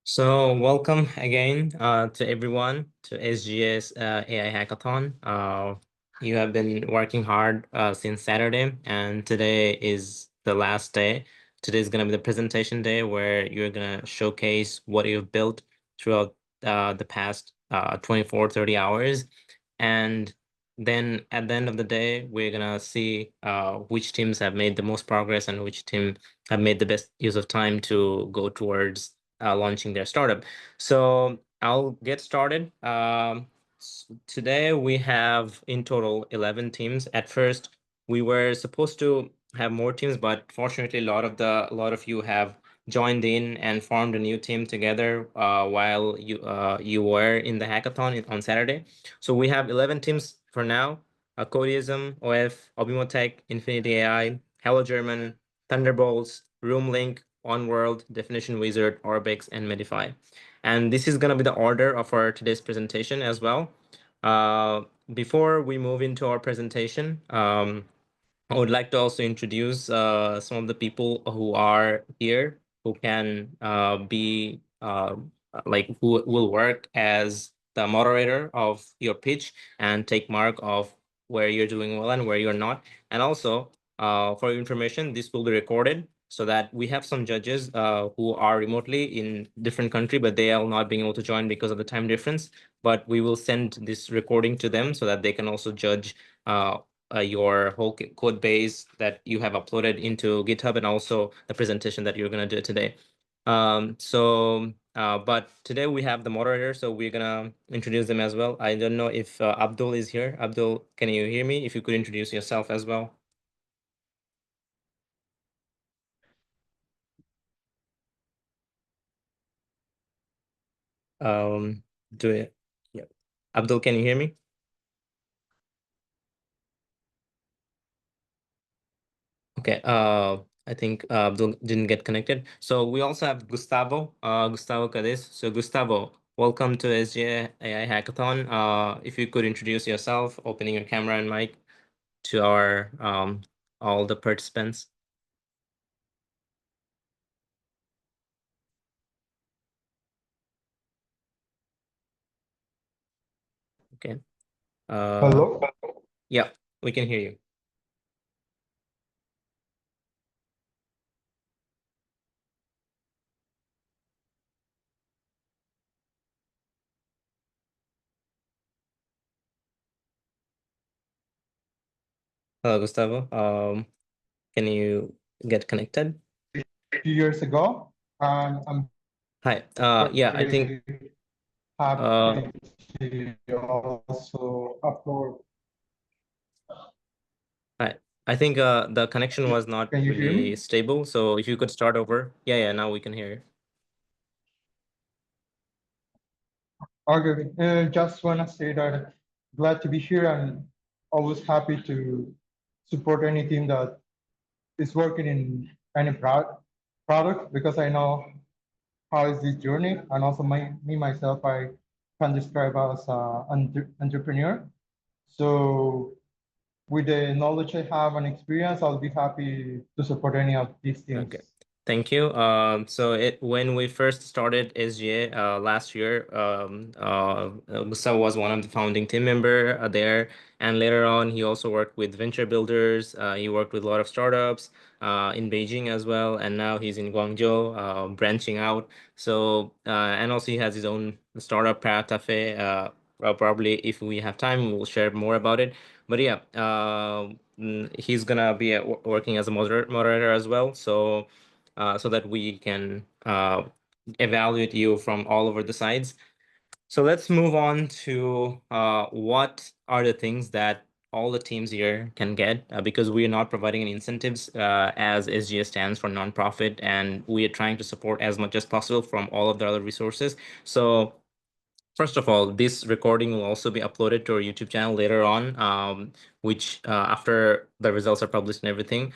So welcome again to everyone to SGS AI Hackathon. You have been working hard since Saturday, and today is the last day. Today is going to be the presentation day where you're going to showcase what you've built throughout the past 24, 30 hours. And then at the end of the day, we're going to see which teams have made the most progress and which team have made the best use of time to go towards launching their startup. So I'll get started. Today we have in total 11 teams. At first, we were supposed to have more teams, but fortunately, a lot of you have joined in and formed a new team together while you were in the hackathon on Saturday. So we have 11 teams for now. Codeism, OF, Obimotech, Infinity AI, Hello German, Thunderbolts, Roomlink, OnWorld, Definition Wizard, Orbix, and Medify. And this is going to be the order of our today's presentation as well. Before we move into our presentation, I would like to also introduce some of the people who are here who can be who will work as the moderator of your pitch and take mark of where you're doing well and where you're not. And also, for your information, this will be recorded so that we have some judges who are remotely in different country, but they are not being able to join because of the time difference. But we will send this recording to them so that they can also judge your whole code base that you have uploaded into GitHub and also the presentation that you're going to do today. But today we have the moderator, so we're going to introduce them as well. I don't know if Abdul is here. Abdul, can you hear me? If you could introduce yourself as well. Do it. Yeah. Abdul, can you hear me? Okay, I think Abdul didn't get connected. So we also have Gustavo, Gustavo Cadiz. So Gustavo, welcome to SGA AI Hackathon. If you could introduce yourself, opening your camera and mic to our all the participants. Okay. Hello. Yeah, we can hear you. Hello, Gustavo. Can you get connected? A few years ago, and I'm Hi. Yeah, I think very uh happy to also upload. I think the connection was not Can you hear really me? stable. So if you could start over. Yeah, now we can hear you. Okay. Just wanna say that glad to be here and always happy to support any team that is working in any product because I know how is this journey, and also me myself I can describe as an entrepreneur. So with the knowledge I have and experience, I'll be happy to support any of these teams. Okay. Thank you. So when we first started SGA last year, Gustavo was one of the founding team member there, and later on he also worked with venture builders. He worked with a lot of startups in Beijing as well, and now he's in Guangzhou, branching out. So and also he has his own startup, Paratafe. Probably if we have time, we'll share more about it. But yeah, he's gonna be working as a moderator as well. So so that we can evaluate you from all over the sides. So let's move on to what are the things that all the teams here can get because we are not providing any incentives as SGS stands for nonprofit, and we are trying to support as much as possible from all of the other resources. So first of all, this recording will also be uploaded to our YouTube channel later on, which after the results are published and everything.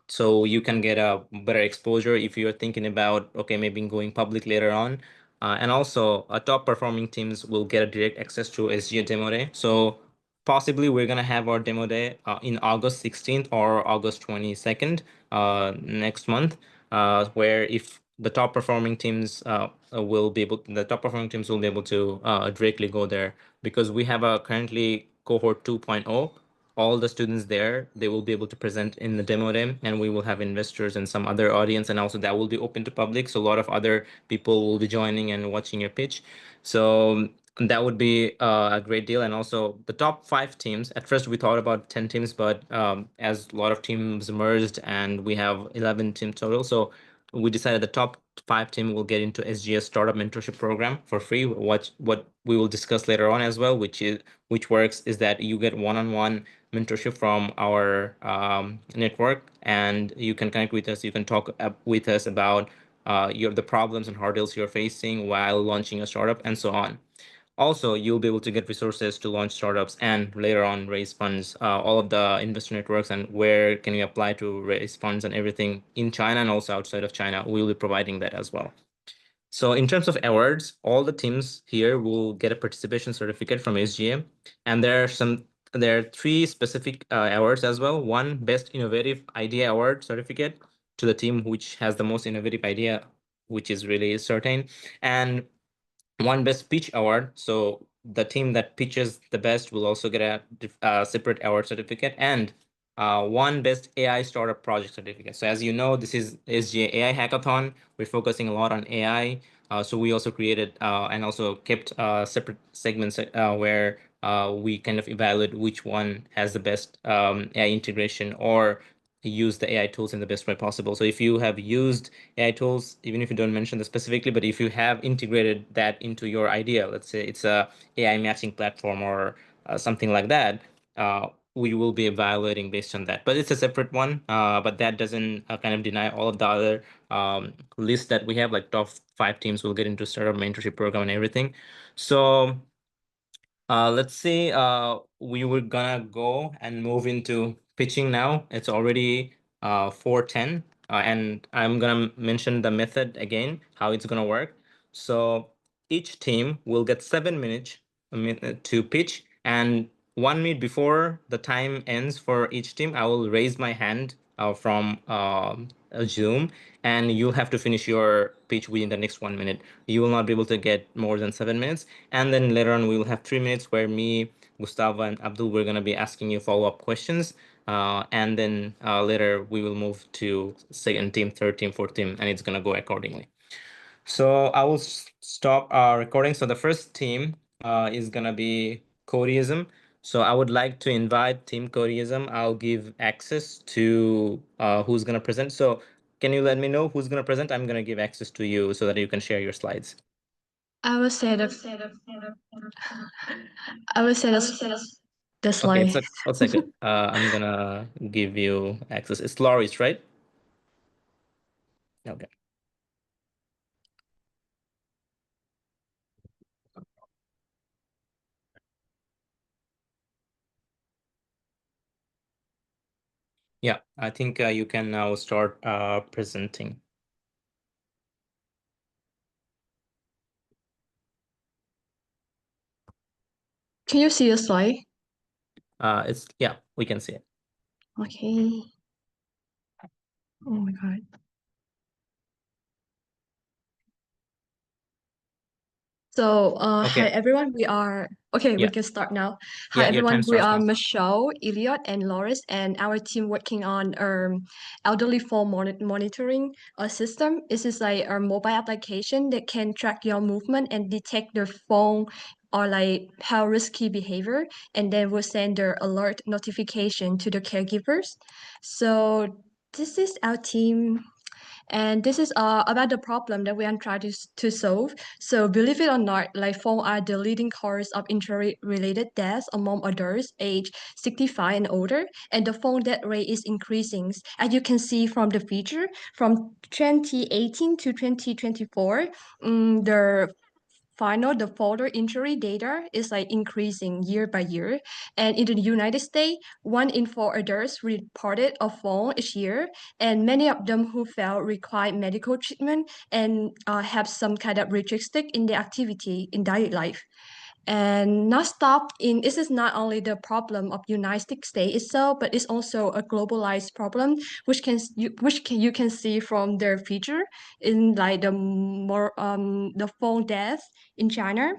So you can get a better exposure if you're thinking about, okay, maybe going public later on. And also, top performing teams will get a direct access to SGA Demo Day. So possibly we're going to have our demo day in August 16th or August 22nd next month, where if the top performing teams the top performing teams will be able to directly go there, because we have a currently cohort 2.0. All the students there, they will be able to present in the demo day, and we will have investors and some other audience, and also that will be open to public, so a lot of other people will be joining and watching your pitch. So that would be a great deal. And also the top 5 teams, at first we thought about 10 teams, but as a lot of teams merged and we have 11 teams total, so we decided the top 5 team will get into SGS Startup Mentorship Program for free. What we will discuss later on as well, which works is that you get one-on-one mentorship from our network, and you can connect with us. You can talk with us about the problems and hurdles you're facing while launching a startup, and so on. Also, you'll be able to get resources to launch startups and later on raise funds, all of the investor networks and where can you apply to raise funds and everything in China and also outside of China. We'll be providing that as well. So in terms of awards, all the teams here will get a participation certificate from SGA, and there are 3 specific awards as well. One, Best Innovative Idea Award certificate to the team which has the most innovative idea, which is really certain, and one best pitch award. So the team that pitches the best will also get a separate award certificate, and one best AI startup project certificate. So as you know, this is SGA AI hackathon. We're focusing a lot on AI. So we also created and also kept separate segments where we kind of evaluate which one has the best AI integration or use the AI tools in the best way possible. So if you have used AI tools, even if you don't mention this specifically, but if you have integrated that into your idea, let's say it's a AI matching platform or something like that, we will be evaluating based on that. But it's a separate one. But that doesn't kind of deny all of the other lists that we have, like top 5 teams will get into startup mentorship program and everything. So let's say we were gonna go and move into pitching now. It's already 4:10, and I'm gonna mention the method again, how it's gonna work. So each team will get 7 minutes to pitch, and 1 minute before the time ends for each team, I will raise my hand from Zoom, and you'll have to finish your pitch within the next 1 minute. You will not be able to get more than 7 minutes. And then later on, we will have 3 minutes where me, Gustavo, and Abdul, we're going to be asking you follow-up questions. And then later we will move to second team, third team, fourth team, and it's going to go accordingly. So I will stop recording. So the first team is gonna be Codeism. So I would like to invite Team Codeism. I'll give access to who's gonna present. So can you let me know who's gonna present? I'm gonna give access to you so that you can share your slides. I will say the I will say the Okay, slide. it's a second. I'm gonna give you access. It's Loris, right? Okay. Yeah, I think you can now start presenting. Can you see the slide? Yeah, we can see it. Okay. Oh my god. So, hi Okay. everyone. We Yeah. can start now. Hi Yeah, your time everyone. We starts are now. Michelle, Elliot, and Loris, and our team working on elderly phone monitoring system. This is like a mobile application that can track your movement and detect the phone or like how risky behavior, and then will send their alert notification to the caregivers. So this is our team. And this is about the problem that we are trying to solve. So believe it or not, like phone are the leading cause of injury-related deaths among adults aged 65 and older, and the phone death rate is increasing. As you can see from the feature, from 2018 to 2024, the folder injury data is like increasing year by year. And in the United States, 1 in 4 adults reported a fall each year, and many of them who fell require medical treatment and have some kind of restriction in their activity in daily life. and not stop in this is not only the problem of United States itself, but it's also a globalized problem, you can see from their feature in like the phone death in China,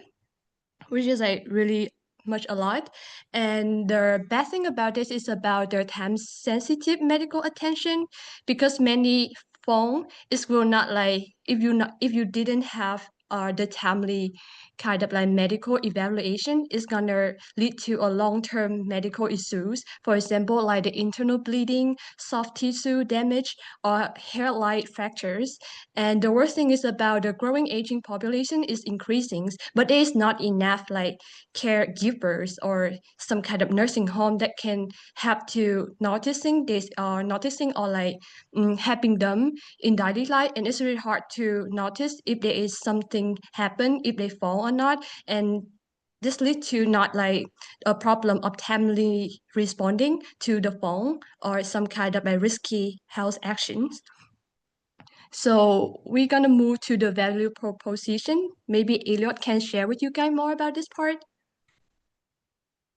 which is like really much a lot. And the bad thing about this is about the time sensitive medical attention, because many phone is will not like if you didn't have the timely kind of like medical evaluation, is gonna lead to a long-term medical issues, for example like the internal bleeding, soft tissue damage, or hairline fractures. And the worst thing is about the growing aging population is increasing, but there is not enough like caregivers or some kind of nursing home that can have to noticing this or noticing or like helping them in daily life. And it's really hard to notice if there is something happen, if they fall or not. And this lead to not like a problem of timely responding to the phone or some kind of a risky health actions. So we're gonna move to the value proposition. Maybe Elliot can share with you guys more about this part.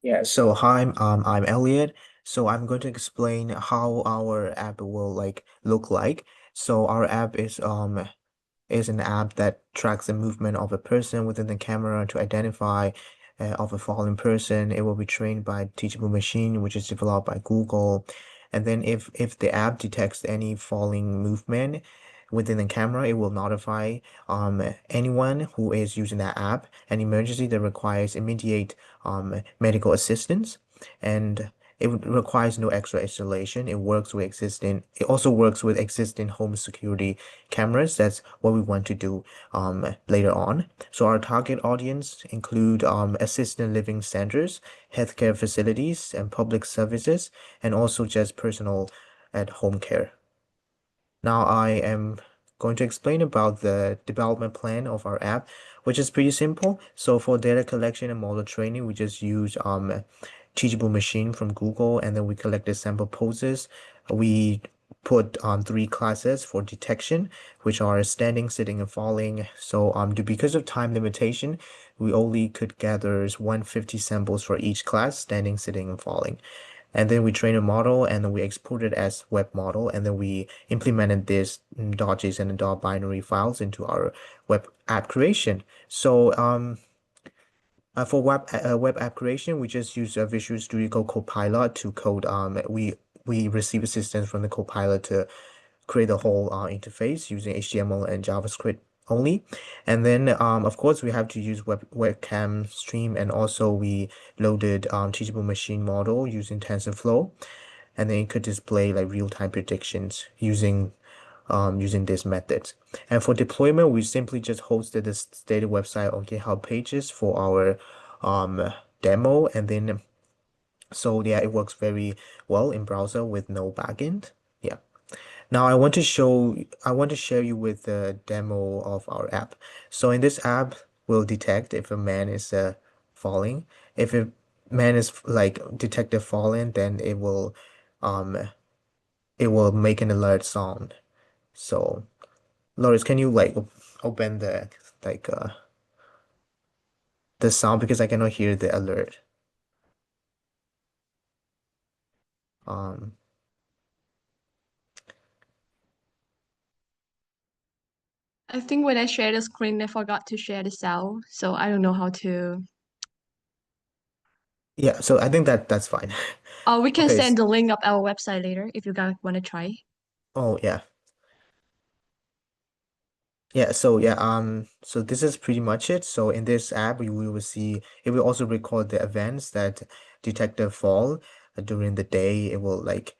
Yeah, so hi, I'm Elliot. So I'm going to explain how our app will like look like. So our app is an app that tracks the movement of a person within the camera to identify of a fallen person. It will be trained by teachable machine, which is developed by Google. And then if the app detects any falling movement within the camera, it will notify anyone who is using that app an emergency that requires immediate medical assistance. And it requires no extra installation. It also works with existing home security cameras. That's what we want to do later on. So our target audience include assisted living centers, healthcare facilities, and public services, and also just personal at home care. Now I am going to explain about the development plan of our app, which is pretty simple. So for data collection and model training, we just use teachable machine from Google, and then we collect the sample poses. We put on three classes for detection, which are standing, sitting, and falling. So because of time limitation, we only could gather 150 samples for each class, standing, sitting, and falling. And then we train a model, and then we export it as web model, and then we implemented this .json and .binary files into our web app creation. So for web app creation, we just use Visual Studio Copilot to code. We receive assistance from the Copilot to create a whole interface using HTML and JavaScript only. And then of course we have to use webcam stream, and also we loaded teachable machine model using TensorFlow, and then it could display like real-time predictions using these methods. And for deployment, we simply just hosted this static website on GitHub pages for our demo, and then so yeah, it works very well in browser with no backend. Yeah. Now I want to share you with the demo of our app. So in this app, we'll detect if a man is falling. If a man is like detected falling, then um it will make an alert sound. So Loris, can you like open like the sound because I cannot hear the alert. Um I think when I share the screen, I forgot to share the sound, so I don't know how to. yeah, so I think that's fine. Oh, we can Okay. send the link of our website later if you guys want to try. Oh yeah. Yeah, so yeah, so this is pretty much it. So in this app, we will see it will also record the events that detect the fall during the day. It will like,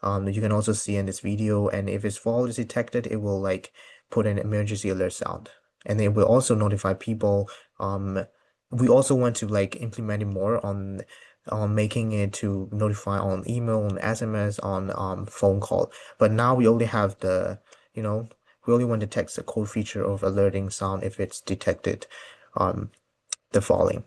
you can also see in this video, and if its fall is detected, it will like put an emergency alert sound, and it will also notify people. We also want to like implement it more on making it to notify on email, on SMS, on phone call. But now we only have you know we only want to text the code feature of alerting sound if it's detected um, the falling.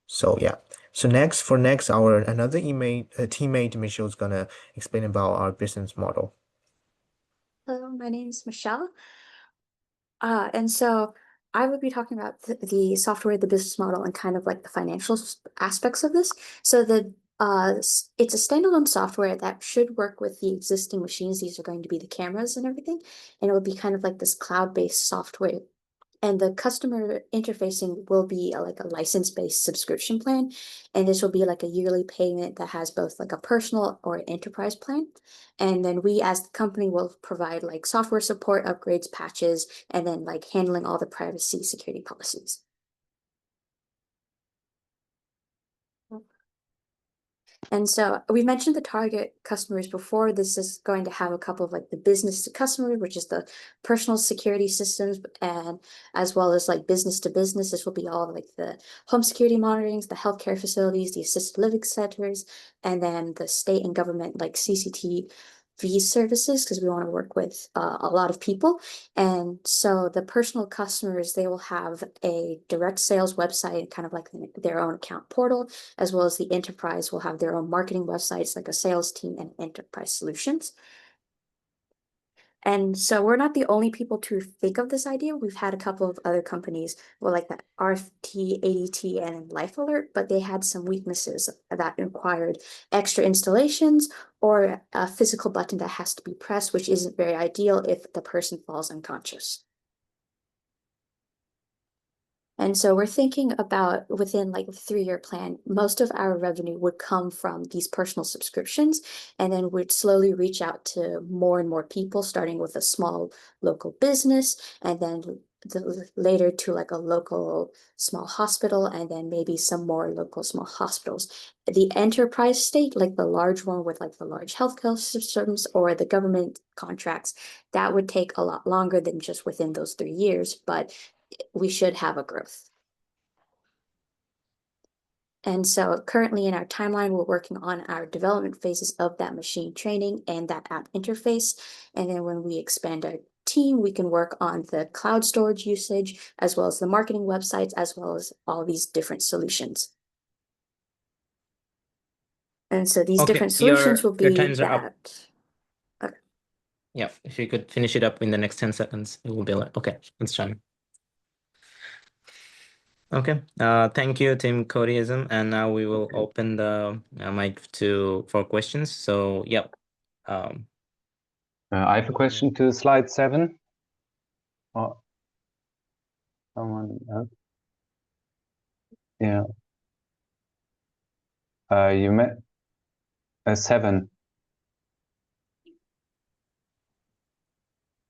So yeah. So next, our another teammate Michelle is gonna explain about our business model. Hello, my name is Michelle. And so I would be talking about the software, the business model, and kind of like the financial aspects of this. So it's a standalone software that should work with the existing machines. These are going to be the cameras and everything, and it will be kind of like this cloud-based software. And the customer interfacing will be like a license-based subscription plan. And this will be like a yearly payment that has both like a personal or enterprise plan. And then we as the company will provide like software support, upgrades, patches, and then like handling all the privacy security policies. And so we mentioned the target customers before. This is going to have a couple of like the business to customer, which is the personal security systems, and as well as like business to business. This will be all like the home security monitorings, the healthcare facilities, the assisted living centers, and then the state and government like CCTV services, because we want to work with a lot of people. And so the personal customers, they will have a direct sales website, kind of like their own account portal, as well as the enterprise will have their own marketing websites, like a sales team and enterprise solutions. And so we're not the only people to think of this idea. We've had a couple of other companies, well, like that RFT, ADT, and Life Alert, but they had some weaknesses that required extra installations or a physical button that has to be pressed, which isn't very ideal if the person falls unconscious. And so we're thinking about within like a 3-year plan, most of our revenue would come from these personal subscriptions, and then we'd slowly reach out to more and more people, starting with a small local business, and then later to like a local small hospital, and then maybe some more local small hospitals. The enterprise state, like the large one with like the large healthcare systems or the government contracts, that would take a lot longer than just within those 3 years, but we should have a growth. And so currently in our timeline, we're working on our development phases of that machine training and that app interface. And then when we expand our team, we can work on the cloud storage usage, as well as the marketing websites, as well as all these different solutions. And so these different solutions will be your times are up. that. Okay. Yeah, if you could finish it up in the next 10 seconds, it will be like, okay, it's time. Okay, thank you, Team Codeism. And now we will open the mic for questions. So, yep. I have a question to slide 7. Oh, someone else? Yeah. You met 7.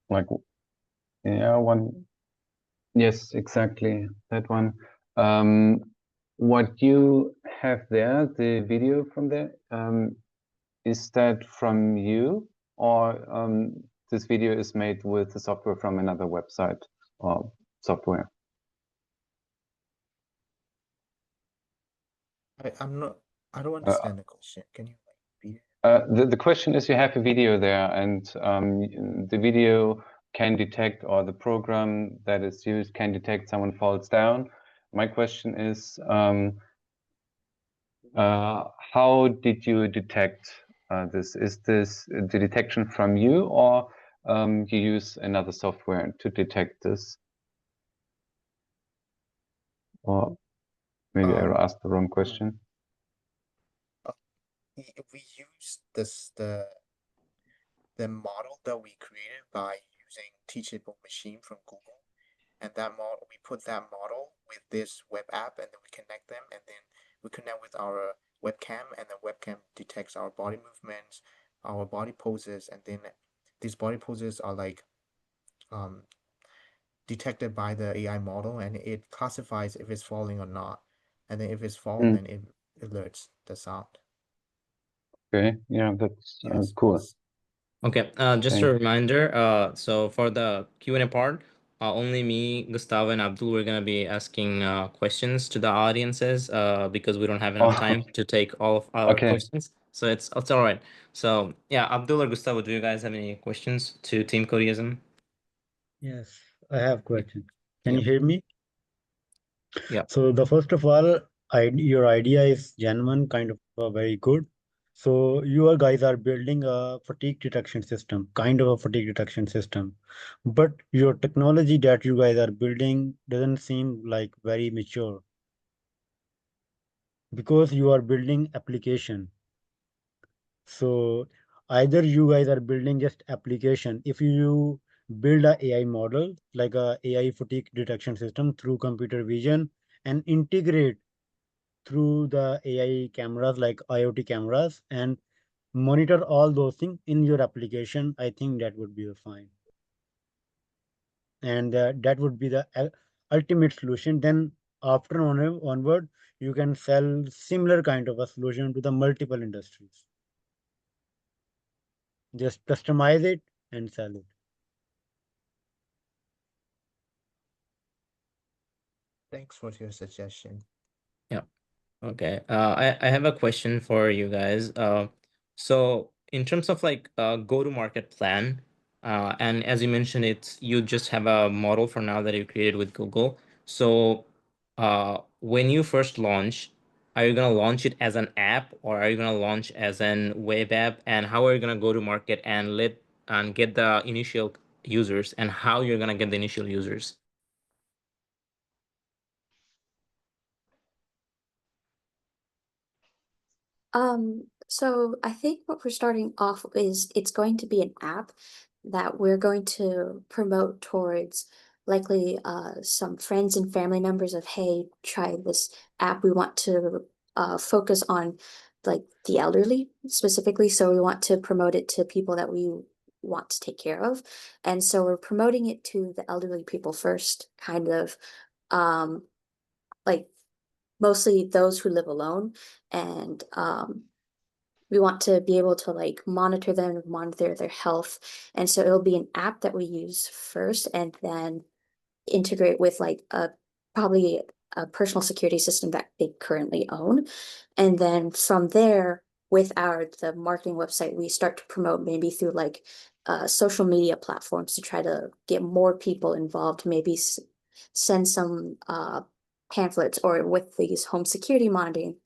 Like, yeah, one. Yes, exactly, that one. What you have there, the video from there, is that from you, or this video is made with the software from another website or software? I don't understand the question. Can you repeat it? The question is, you have a video there, and the video can detect, or the program that is used can detect someone falls down. My question is, how did you detect this? Is this the detection from you, or you use another software to detect this? Or maybe I asked the wrong question. We use the model that we created by using Teachable Machine from Google, and that model, we put that model with this web app, and then we connect them, and then we connect with our webcam, and the webcam detects our body movements, our body poses, and then these body poses are like detected by the AI model, and it classifies if it's falling or not, and then if it's falling, then it alerts the sound. Okay, yeah, that's cool. Okay, just a reminder, so for the Q&A part, only me, Gustavo, and Abdul, we're going to be asking questions to the audiences because we don't have enough time to take all of our questions. So it's all right. So yeah, Abdul or Gustavo, do you guys have any questions to Team Codeism? Yes, I have question. Can you hear me? Yeah. So the first of all, your idea is genuine, kind of very good. So you guys are building a fatigue detection system, kind of a fatigue detection system, but your technology that you guys are building doesn't seem like very mature because you are building application. So either you guys are building just application. If you build a AI model like a AI fatigue detection system through computer vision and integrate through the AI cameras like IoT cameras and monitor all those things in your application, I think that would be fine. And that would be the ultimate solution. Then after onward, you can sell similar kind of a solution to the multiple industries. Just customize it and sell it. Thanks for your suggestion. Yeah. Okay. I have a question for you guys. So in terms of like go-to-market plan, and as you mentioned, it's you just have a model for now that you created with Google. So when you first launch, are you gonna launch it as an app or are you gonna launch as an web app? And how are you gonna go to market and get the initial users and how you're gonna get the initial users? So I think what we're starting off is it's going to be an app that we're going to promote towards likely some friends and family members of, hey, try this app. We want to focus on like the elderly specifically. So we want to promote it to people that we want to take care of. And so we're promoting it to the elderly people first, kind of um, like mostly those who live alone. And we want to be able to like monitor them, monitor their health. And so it'll be an app that we use first and then integrate with like probably a personal security system that they currently own. And then from there, with the marketing website, we start to promote maybe through like social media platforms to try to get more people involved, maybe send some pamphlets or with these home security monitoring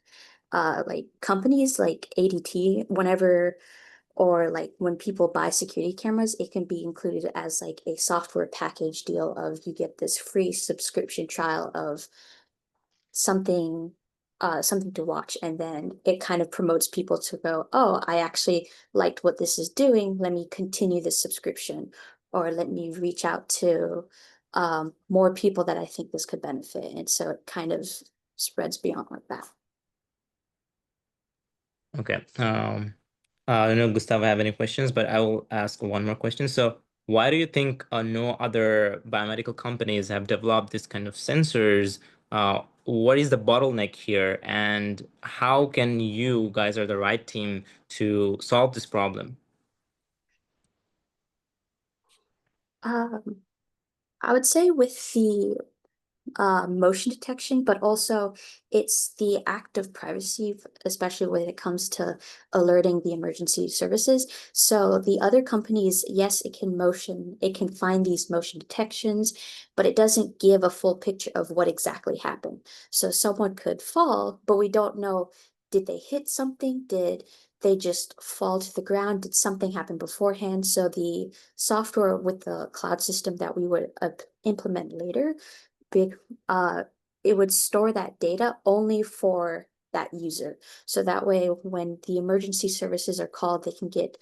like companies like ADT, whenever or like when people buy security cameras, it can be included as like a software package deal of you get this free subscription trial of something something to watch, and then it kind of promotes people to go, oh, I actually liked what this is doing, let me continue this subscription, or let me reach out to more people that I think this could benefit. And so it kind of spreads beyond like that. Okay. I don't know, Gustavo, have any questions, but I will ask one more question. So, why do you think no other biomedical companies have developed this kind of sensors? What is the bottleneck here, and how can you guys are the right team to solve this problem? Um, I would say with the motion detection, but also it's the act of privacy, especially when it comes to alerting the emergency services. So the other companies, yes, it can find these motion detections, but it doesn't give a full picture of what exactly happened. So someone could fall, but we don't know, did they hit something? Did they just fall to the ground? Did something happen beforehand? So the software with the cloud system that we would implement later big it would store that data only for that user. So that way, when the emergency services are called, they can get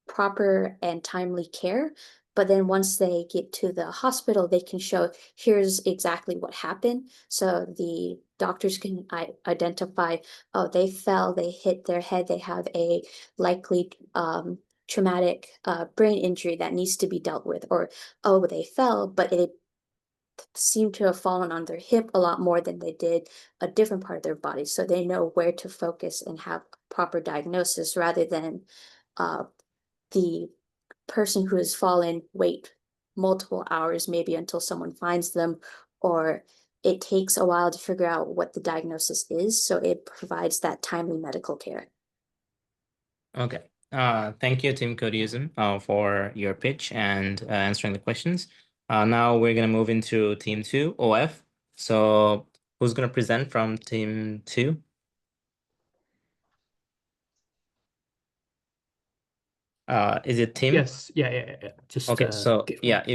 proper and timely care. But then once they get to the hospital, they can show here's exactly what happened. So the doctors can identify, oh, they fell, they hit their head, they have a likely traumatic brain injury that needs to be dealt with, or oh, they fell, but it seem to have fallen on their hip a lot more than they did a different part of their body. So they know where to focus and have proper diagnosis rather than the person who has fallen wait multiple hours, maybe until someone finds them, or it takes a while to figure out what the diagnosis is. So it provides that timely medical care. Okay. Thank you, Team Codeism, for your pitch and answering the questions. Now we're gonna move into Team 2, OF. So who's gonna present from Team 2? Is it Tim? Yes. Yeah. Just okay. So give yeah, me.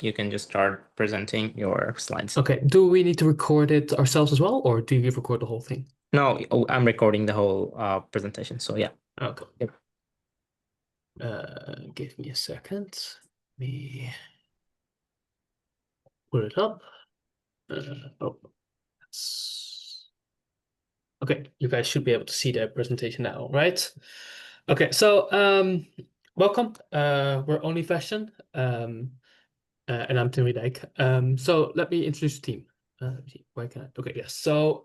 you can just start presenting your slides. Okay. Do we need to record it ourselves as well, or do you record the whole thing? No, I'm recording the whole presentation. So yeah. Okay. Yep. Give me a second. Let me put it up. Oh, okay. You guys should be able to see the presentation now, right? Okay. So welcome. We're Only Fashion. And I'm Tim Wiedijk. So let me introduce the team. Let me see, where can I? Okay, yes. So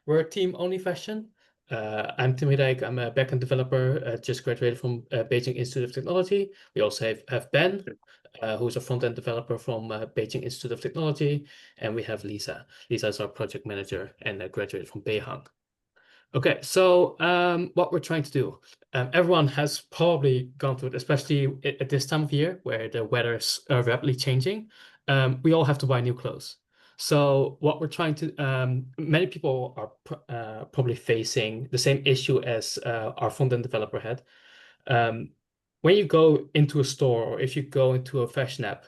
we're Team Only Fashion. I'm Tim Wiedijk. I'm a backend developer. Just graduated from Beijing Institute of Technology. We also have Ben, who's a front-end developer from Beijing Institute of Technology, and we have Lisa. Lisa is our project manager and graduated from Beihang. Okay, so what we're trying to do, everyone has probably gone through it, especially at this time of year where the weather is rapidly changing. We all have to buy new clothes. So what we're trying to, many people are probably facing the same issue as our front-end developer had. When you go into a store, or if you go into a fashion app,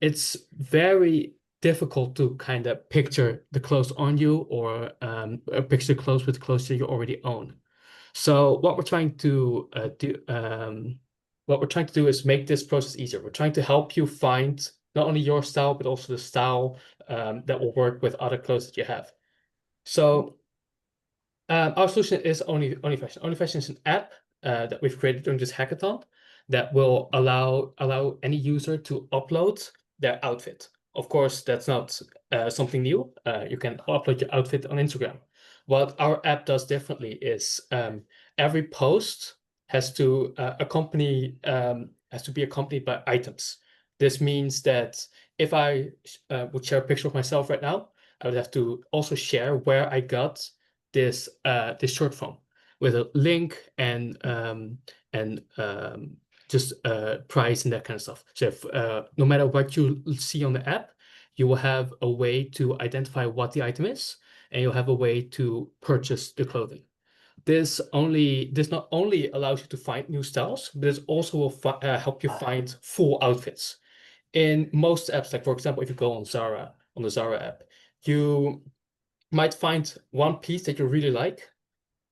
it's very difficult to kind of picture the clothes on you or picture the clothes with the clothes that you already own. So what we're trying to do is make this process easier. We're trying to help you find not only your style, but also the style that will work with other clothes that you have. So our solution is Only Fashion. Only Fashion is an app that we've created during this hackathon that will allow any user to upload their outfit. Of course, that's not something new. You can upload your outfit on Instagram. What our app does differently is every post has to be accompanied by items. This means that if I would share a picture of myself right now, I would have to also share where I got this short form with a link and just price and that kind of stuff. So if, no matter what you see on the app, you will have a way to identify what the item is, and you'll have a way to purchase the clothing. This not only allows you to find new styles, but it also will help you find full outfits. In most apps, like for example, if you go on the Zara app, you might find one piece that you really like,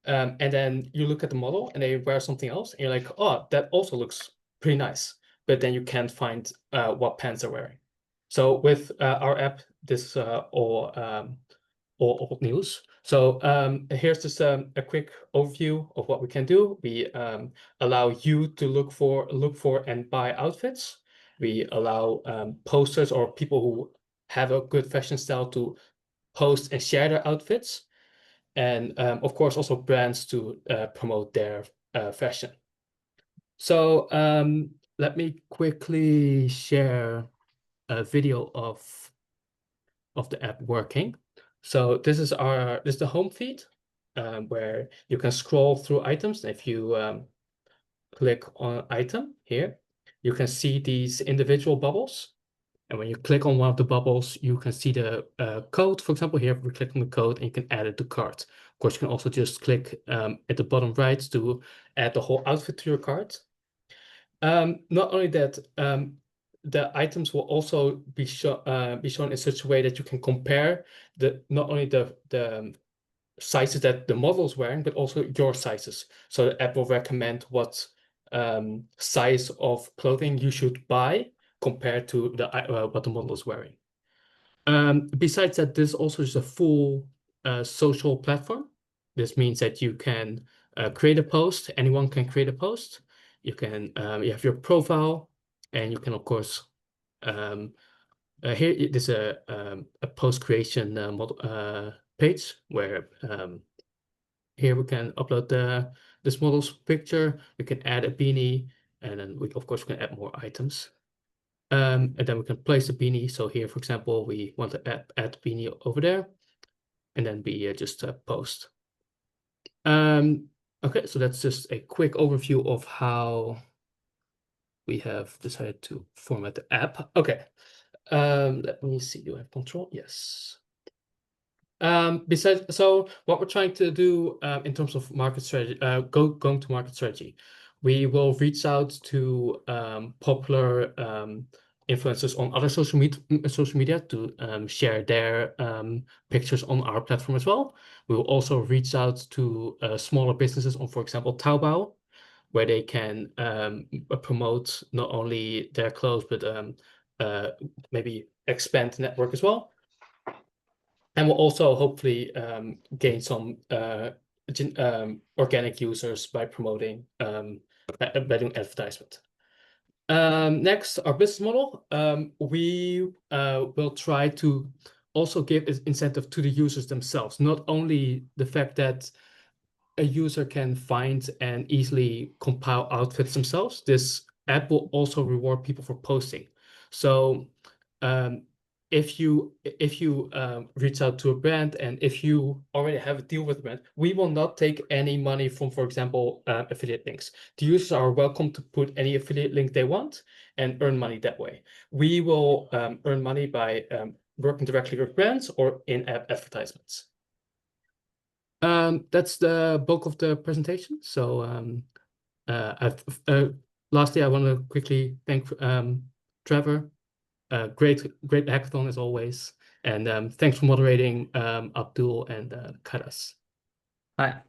and then you look at the model and they wear something else, and you're like, oh, that also looks pretty nice, but then you can't find what pants they're wearing. So with our app, this is all old news. So here's just a quick overview of what we can do. We allow you to look for and buy outfits. We allow posters or people who have a good fashion style to post and share their outfits, and of course also brands to promote their fashion. So let me quickly share a video of the app working. So this is the home feed where you can scroll through items. If you click on item here, you can see these individual bubbles. And when you click on one of the bubbles, you can see the code. For example, here we click on the code and you can add it to cart. Of course, you can also just click at the bottom right to add the whole outfit to your cart. Not only that, the items will also be shown in such a way that you can compare not only the sizes that the model is wearing, but also your sizes. So the app will recommend what size of clothing you should buy compared to what the model is wearing. Besides that, this also is a full social platform. This means that you can create a post. Anyone can create a post. You have your profile, and you can of course here there's a post creation model page where here we can upload this model's picture. We can add a beanie, and then we of course can add more items. And then we can place the beanie. So here, for example, we want to add beanie over there, and then we just post. Okay, so that's just a quick overview of how we have decided to format the app. Okay, let me see. Do I have control? Yes. So what we're trying to do in terms of market strategy, going to market strategy, We will reach out to popular influencers on other social media to share their pictures on our platform as well. We will also reach out to smaller businesses on, for example, Taobao, where they can promote not only their clothes, but maybe expand the network as well. And we'll also hopefully gain some organic users by promoting by doing advertisement. Next, our business model. We will try to also give incentive to the users themselves, not only the fact that a user can find and easily compile outfits themselves. This app will also reward people for posting. So if you reach out to a brand and if you already have a deal with a brand, we will not take any money from, for example, affiliate links. The users are welcome to put any affiliate link they want and earn money that way. We will earn money by working directly with brands or in-app advertisements. That's the bulk of the presentation. So lastly, I want to quickly thank Trevor. Great hackathon as always. And thanks for moderating, Abdul and Karas. Hi.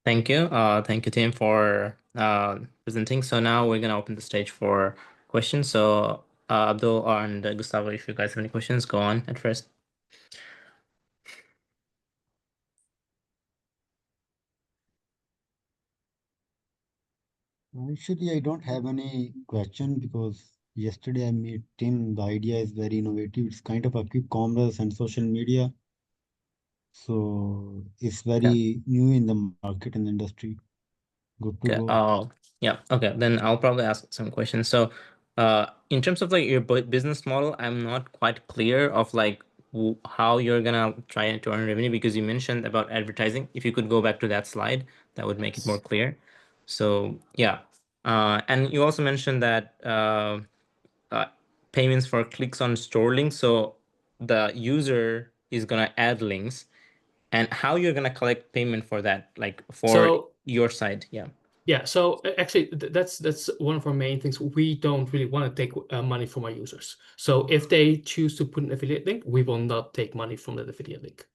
Thank you. Thank you, Tim, for presenting. So now we're gonna open the stage for questions. So Abdul and Gustavo, if you guys have any questions, go on at first. Actually, I don't have any question because yesterday I met Tim. The idea is very innovative. It's kind of a quick commerce and social media. So it's very new in the market and industry. Good to Okay. go. Yeah. Okay. Then I'll probably ask some questions. So, in terms of like your business model, I'm not quite clear of like how you're gonna try to earn revenue because you mentioned about advertising. If you could go back to that slide, that would make it more clear. So yeah. And you also mentioned that payments for clicks on store links. So the user is gonna add links, and how you're gonna collect payment for that, like for your side. Yeah. Yeah, so actually that's one of our main things. We don't really want to take money from our users. So if they choose to put an affiliate link, we will not take money from that affiliate link.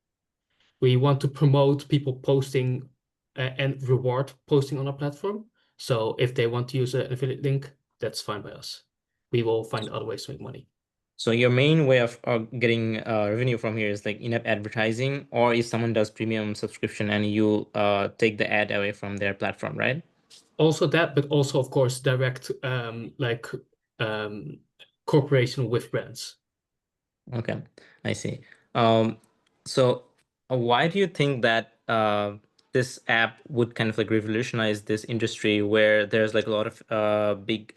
We want to promote people posting and reward posting on our platform. So if they want to use an affiliate link, that's fine by us. We will find other ways to make money. So your main way of getting revenue from here is like in-app advertising, or if someone does premium subscription and you take the ad away from their platform, right? Also that, but also of course direct cooperation with brands. Okay, I see. So why do you think that this app would kind of like revolutionize this industry where there's like a lot of big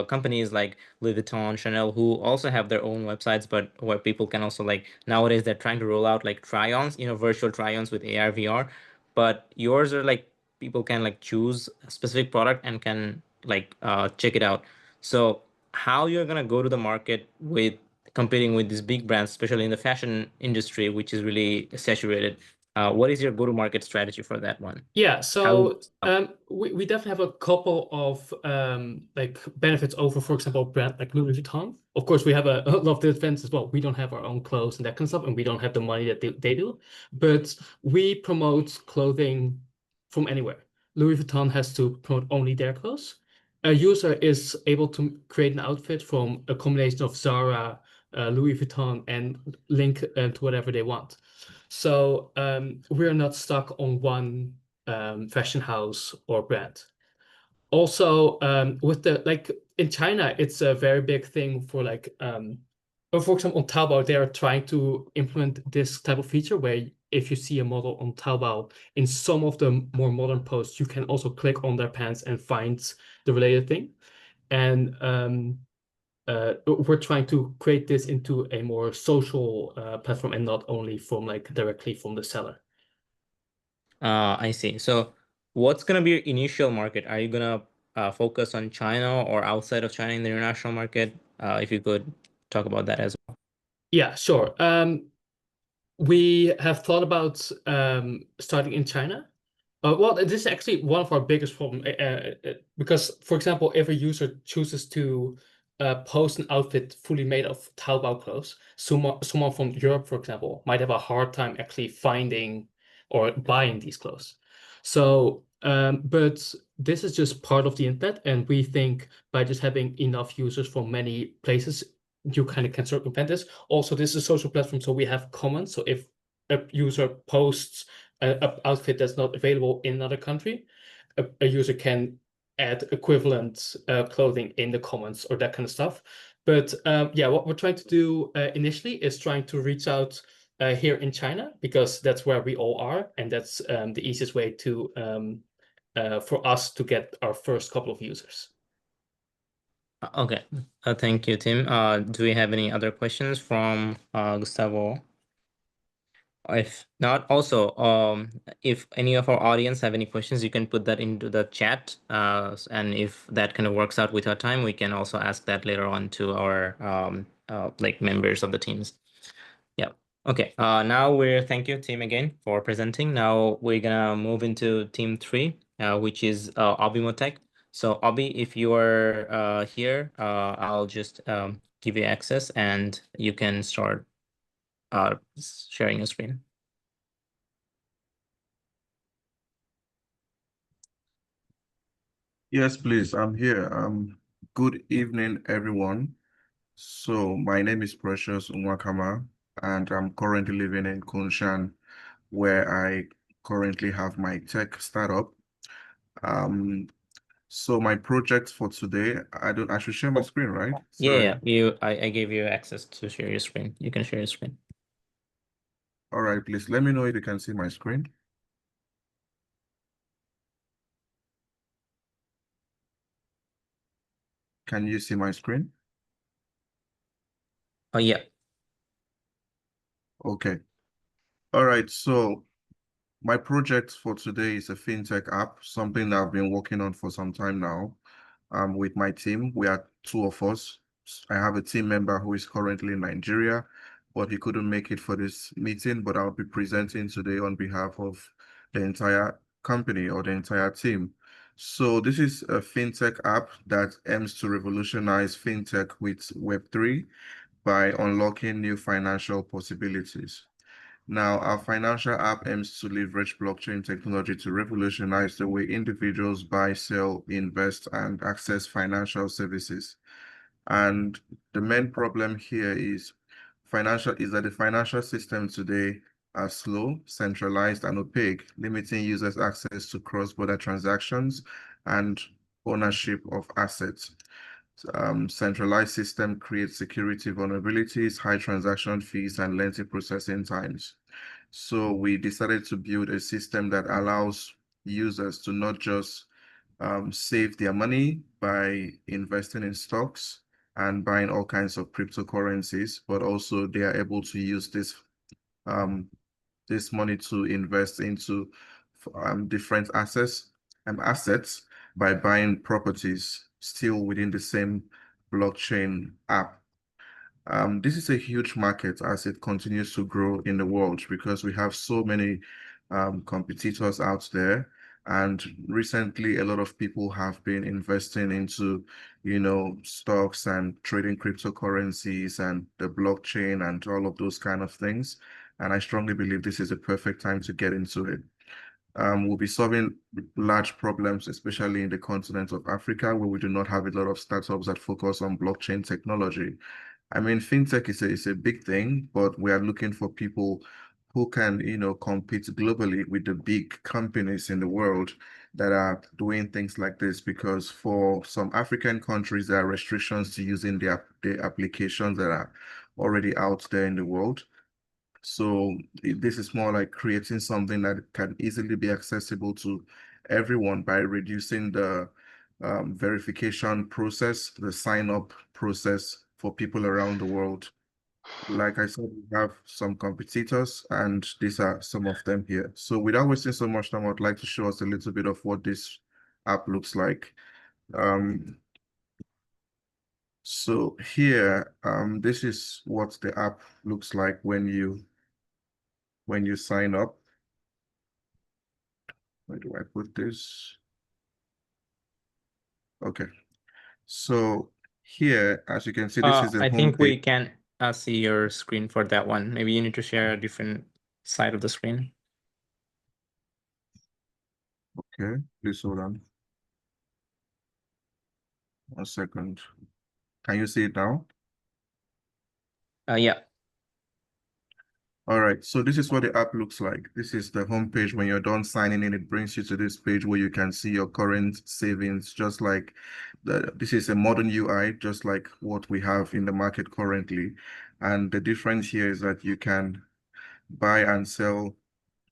companies like Louis Vuitton, Chanel, who also have their own websites, but where people can also like nowadays they're trying to roll out like try-ons, virtual try-ons with AR, VR, but yours are like people can like choose a specific product and can like check it out. So how you're gonna go to the market with competing with these big brands, especially in the fashion industry, which is really saturated. What is your go-to-market strategy for that one? Yeah, so we definitely have a couple of like benefits over, for example, a brand like Louis Vuitton. Of course, we have a lot of defense as well. We don't have our own clothes and that kind of stuff, and we don't have the money that they do. But we promote clothing from anywhere. Louis Vuitton has to promote only their clothes. A user is able to create an outfit from a combination of Zara, Louis Vuitton, and link to whatever they want. So we're not stuck on one fashion house or brand. Also, with the like in China, it's a very big thing for like or for example on Taobao, they are trying to implement this type of feature where if you see a model on Taobao, in some of the more modern posts, you can also click on their pants and find the related thing. And we're trying to create this into a more social platform and not only from like directly from the seller. I see. So what's gonna be your initial market? Are you gonna focus on China or outside of China in the international market? If you could talk about that as well. Yeah, sure. We have thought about starting in China. Well, this is actually one of our biggest problems because, for example, if a user chooses to post an outfit fully made of Taobao clothes, someone from Europe, for example, might have a hard time actually finding or buying these clothes. So, but this is just part of the internet, and we think by just having enough users from many places, you kind of can circumvent this. Also, this is a social platform, so we have comments. So if a user posts an outfit that's not available in another country, a user can add equivalent clothing in the comments or that kind of stuff. But yeah, what we're trying to do initially is trying to reach out here in China, because that's where we all are, and that's the easiest way to for us to get our first couple of users. Okay, thank you, Tim. Do we have any other questions from Gustavo? If not, also, if any of our audience have any questions, you can put that into the chat. And if that kind of works out with our time, we can also ask that later on to our like members of the teams. Yeah. Okay. Now thank you, team, again for presenting. Now we're gonna move into team 3, which is Obimotech. So Obi, if you are here, I'll just give you access and you can start sharing your screen. Yes, please. I'm here. Good evening, everyone. So my name is Precious Unwakama, and I'm currently living in Kunshan, where I currently have my tech startup. So my project for today, I should share my screen, right? Yeah, Sorry. I gave you access to share your screen. You can share your screen. All right, please let me know if you can see my screen. Can you see my screen? Oh yeah. Okay. All right, so my project for today is a fintech app, something that I've been working on for some time now. With my team, we are 2 of us. I have a team member who is currently in Nigeria, but he couldn't make it for this meeting, but I'll be presenting today on behalf of the entire company or the entire team. So this is a fintech app that aims to revolutionize fintech with Web3 by unlocking new financial possibilities. Now, our financial app aims to leverage blockchain technology to revolutionize the way individuals buy, sell, invest, and access financial services. And the main problem here is that the financial system today are slow, centralized, and opaque, limiting users' access to cross-border transactions and ownership of assets. Centralized system creates security vulnerabilities, high transaction fees, and lengthy processing times. So we decided to build a system that allows users to not just save their money by investing in stocks and buying all kinds of cryptocurrencies, but also they are able to use this money to invest into different assets by buying properties still within the same blockchain app. This is a huge market as it continues to grow in the world because we have so many competitors out there. And recently, a lot of people have been investing into, stocks and trading cryptocurrencies and the blockchain and all of those kind of things. And I strongly believe this is a perfect time to get into it. We'll be solving large problems, especially in the continent of Africa, where we do not have a lot of startups that focus on blockchain technology. I mean, fintech is a big thing, but we are looking for people who can, compete globally with the big companies in the world that are doing things like this. Because for some African countries, there are restrictions to using the applications that are already out there in the world. So this is more like creating something that can easily be accessible to everyone by reducing the verification process, the sign-up process for people around the world. Like I said, we have some competitors, and these are some of them here. So without wasting so much time, I'd like to show us a little bit of what this app looks like. So here, this is what the app looks like when you sign up. Where do I put this? Okay. So here, as you can see, this is the I home think we page. can see your screen for that one. Maybe you need to share a different side of the screen. Okay, please hold on. 1 second. Can you see it now? Yeah. All right, so this is what the app looks like. This is the home page. When you're done signing in, it brings you to this page where you can see your current savings, just like this is a modern UI, just like what we have in the market currently. And the difference here is that you can buy and sell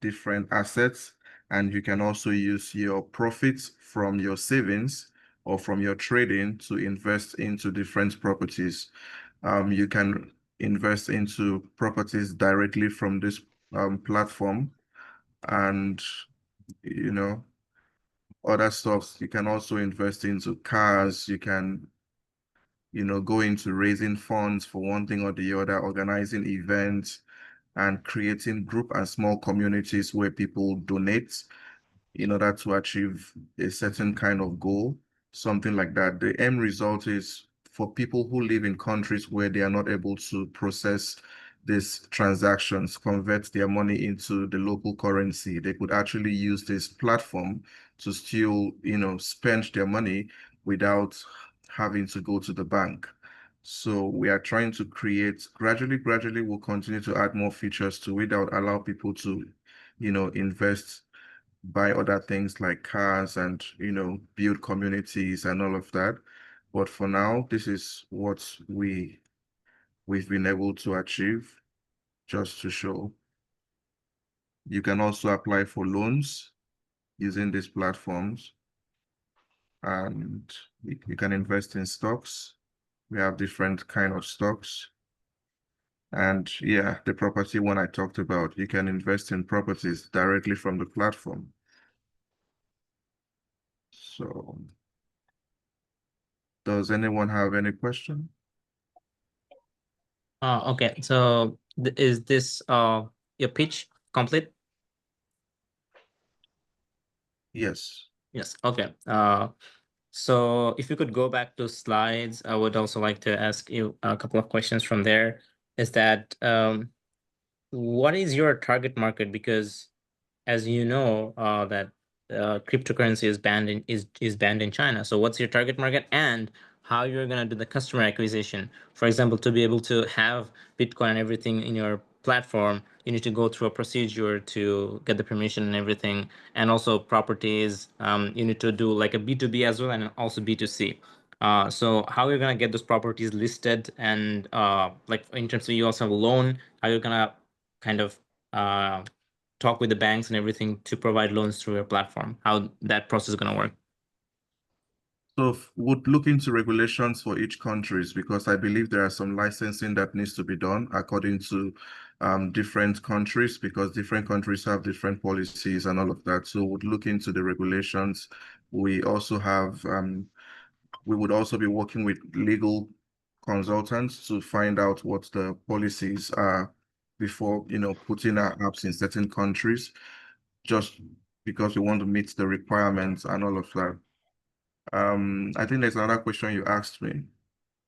different assets, and you can also use your profits from your savings or from your trading to invest into different properties. You can invest into properties directly from this platform, and other stocks. You can also invest into cars. You can go into raising funds for one thing or the other, organizing events, and creating group and small communities where people donate in order to achieve a certain kind of goal, something like that. The end result is for people who live in countries where they are not able to process these transactions, convert their money into the local currency. They could actually use this platform to still, spend their money without having to go to the bank. So we are trying to create gradually, we'll continue to add more features to it that would allow people to, invest, buy other things like cars and, build communities and all of that. But for now, this is what we've been able to achieve, just to show. You can also apply for loans using these platforms, and you can invest in stocks. We have different kind of stocks. And yeah, the property one I talked about, you can invest in properties directly from the platform. So does anyone have any question? Okay. So is this your pitch complete? Yes. Yes. Okay. So if you could go back to slides, I would also like to ask you a couple of questions from there. Is that what is your target market? Because as you know, that cryptocurrency is banned in China. So what's your target market, and how you're gonna do the customer acquisition? For example, to be able to have Bitcoin and everything in your platform, you need to go through a procedure to get the permission and everything, and also properties. You need to do like a B2B as well, and also B2C. So how you're gonna get those properties listed, and like in terms of you also have a loan, how you're gonna kind of talk with the banks and everything to provide loans through your platform, how that process is going to work? So would look into regulations for each countries, because I believe there are some licensing that needs to be done according to different countries, because different countries have different policies and all of that. So would look into the regulations. We also have, we would also be working with legal consultants to find out what the policies are before, putting our apps in certain countries, just because we want to meet the requirements and all of that. I think there's another question you asked me.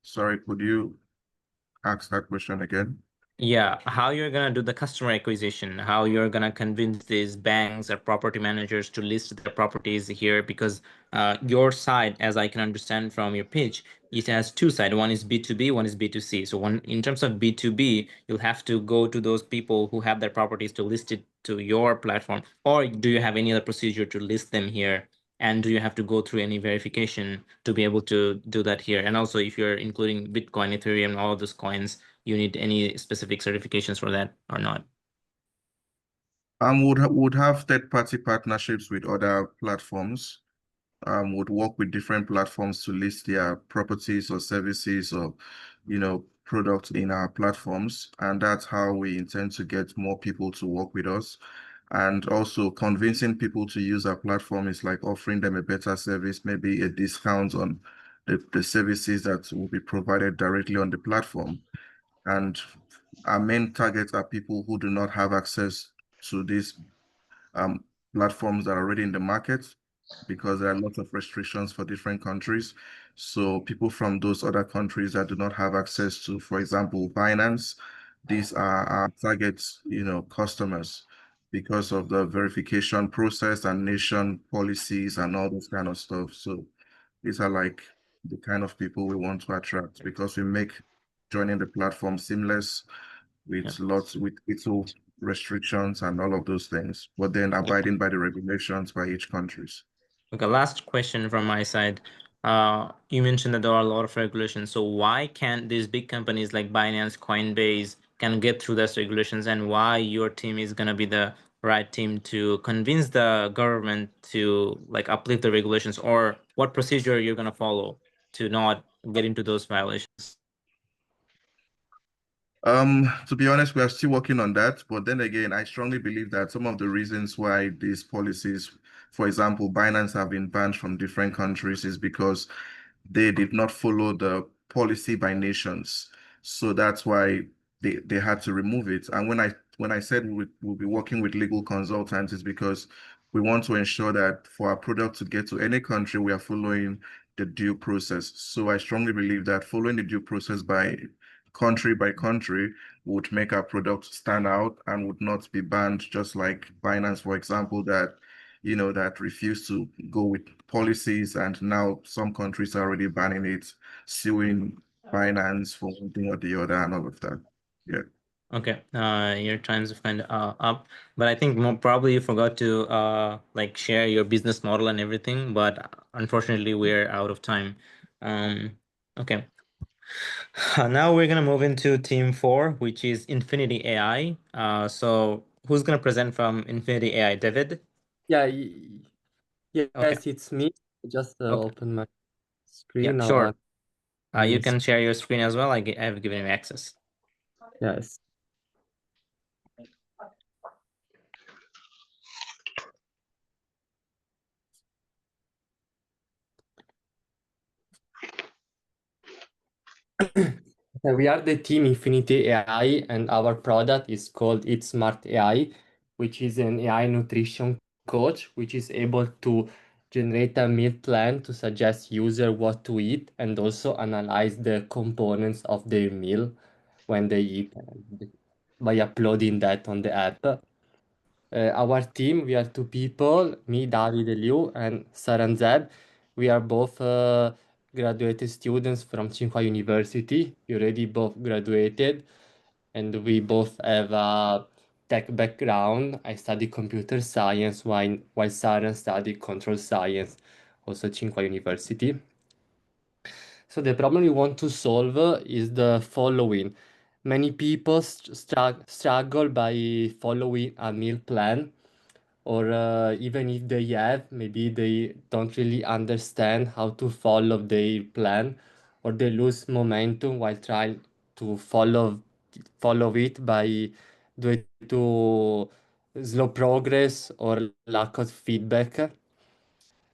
Sorry, could you ask that question again? Yeah, how you're gonna do the customer acquisition, how you're gonna convince these banks or property managers to list their properties here, because your side, as I can understand from your pitch, it has two sides. One is B2B, one is B2C. So one, in terms of B2B, you'll have to go to those people who have their properties to list it to your platform, or do you have any other procedure to list them here? And do you have to go through any verification to be able to do that here? And also, if you're including Bitcoin, Ethereum, all of those coins, you need any specific certifications for that or not? Would have third-party partnerships with other platforms. Would work with different platforms to list their properties or services or, products in our platforms. And that's how we intend to get more people to work with us. And also convincing people to use our platform is like offering them a better service, maybe a discount on the services that will be provided directly on the platform. And our main targets are people who do not have access to these platforms that are already in the market because there are lots of restrictions for different countries. So people from those other countries that do not have access to, for example, Binance, these are our target, customers because of the verification process and nation policies and all those kind of stuff. So these are like the kind of people we want to attract because we make joining the platform seamless with with little restrictions and all of those things, but then abiding by the regulations by each countries. Okay, last question from my side. You mentioned that there are a lot of regulations. So why can't these big companies like Binance, Coinbase can get through those regulations, and why your team is gonna be the right team to convince the government to like uplift the regulations, or what procedure you're gonna follow to not get into those violations? To be honest, we are still working on that. But then again, I strongly believe that some of the reasons why these policies, for example, Binance have been banned from different countries is because they did not follow the policy by nations. So that's why they had to remove it. And when I said we'll be working with legal consultants, is because we want to ensure that for our product to get to any country, we are following the due process. So I strongly believe that following the due process by country would make our product stand out and would not be banned, just like Binance, for example, that refuse to go with policies, and now some countries are already banning it, suing Binance for one thing or the other and all of that. Yeah. Okay, your time's kind of up, but I think more probably you forgot to like share your business model and everything, but unfortunately we're out of time. Okay. Now we're gonna move into team 4, which is Infinity AI. So who's gonna present from Infinity AI? David? Yeah, Okay. yes, it's me. Just Okay. open my Yeah, screen now. sure. You Yes. can share your screen as well. I've given you access. Yes. We are the team Infinity AI, and our product is called Eat Smart AI, which is an AI nutrition coach, which is able to generate a meal plan to suggest user what to eat and also analyze the components of their meal when they eat by uploading that on the app. Our team, we are two people, me, David Liu, and Saranzeb. We are both graduated students from Tsinghua University. We already both graduated, and we both have a tech background. I studied computer science, while Saran studied control science, also Tsinghua University. So the problem we want to solve is the following. Many people struggle by following a meal plan, or even if they have, maybe they don't really understand how to follow their plan, or they lose momentum while trying to follow it by due to slow progress or lack of feedback.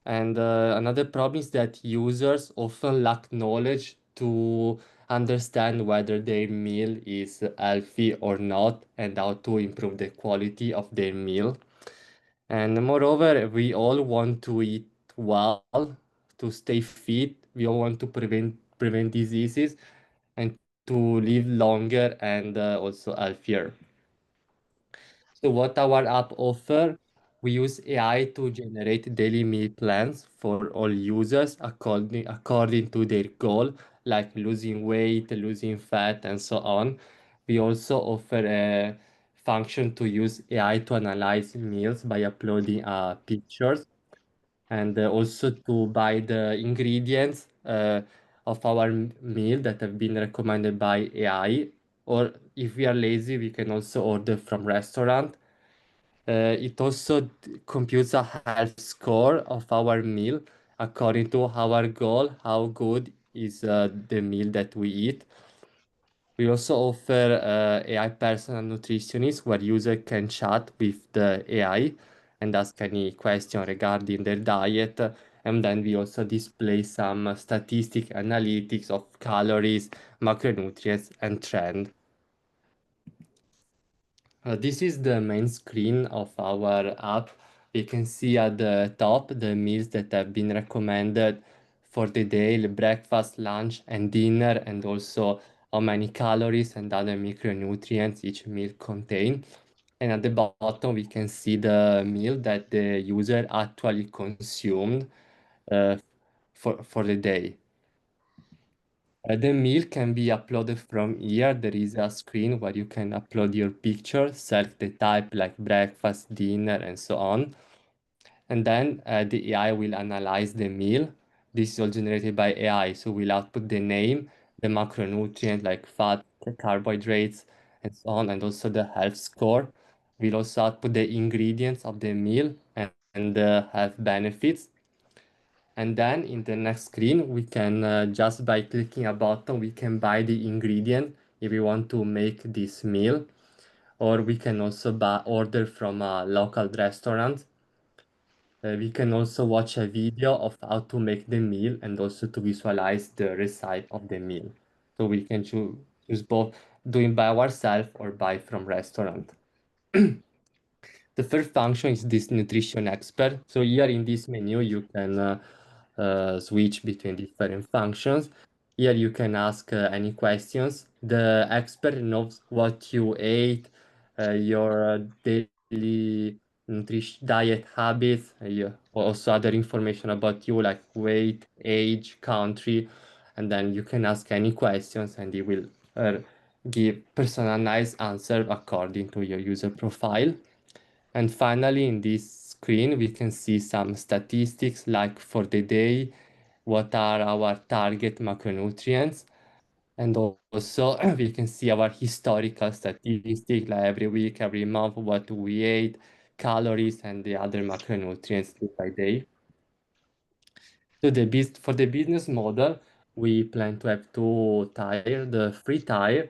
And another problem is that users often lack knowledge to understand whether their meal is healthy or not and how to improve the quality of their meal. And moreover, we all want to eat well, to stay fit. We all want to prevent diseases and to live longer and also healthier. So what our app offer, we use AI to generate daily meal plans for all users according to their goal, like losing weight, losing fat, and so on. We also offer a function to use AI to analyze meals by uploading pictures, and also to buy the ingredients of our meal that have been recommended by AI. Or if we are lazy, we can also order from restaurant. It also computes a health score of our meal according to our goal, how good is the meal that we eat. We also offer AI personal nutritionist where user can chat with the AI and ask any question regarding their diet. And then we also display some statistic analytics of calories, macronutrients, and trend. This is the main screen of our app. we can see at the top the meals that have been recommended for the day, the breakfast, lunch, and dinner, and also how many calories and other micronutrients each meal contain. And at the bottom, we can see the meal that the user actually consumed uh, for the day. The meal can be uploaded from here. There is a screen where you can upload your picture, select the type like breakfast, dinner, and so on. And then the AI will analyze the meal. This is all generated by AI. So we'll output the name, the macronutrient like fat, carbohydrates, and so on, and also the health score. We'll also output the ingredients of the meal and the health benefits. And then in the next screen, we can just by clicking a button, we can buy the ingredient if we want to make this meal, or we can also order from a local restaurant. We can also watch a video of how to make the meal and also to visualize the recipe of the meal. So we can choose both doing by ourselves or buy from restaurant. The first function is this nutrition expert. So here in this menu, you can switch between different functions. Here you can ask any questions. The expert knows what you ate, your daily nutrition diet habits, also other information about you like weight, age, country, and then you can ask any questions and he will give personalized answer according to your user profile. And finally, in this screen, we can see some statistics like for the day, what are our target macronutrients. And also we can see our historical statistics like every week, every month, what we ate, calories, and the other macronutrients day by day. So for the business model, we plan to have two tier. The free tier,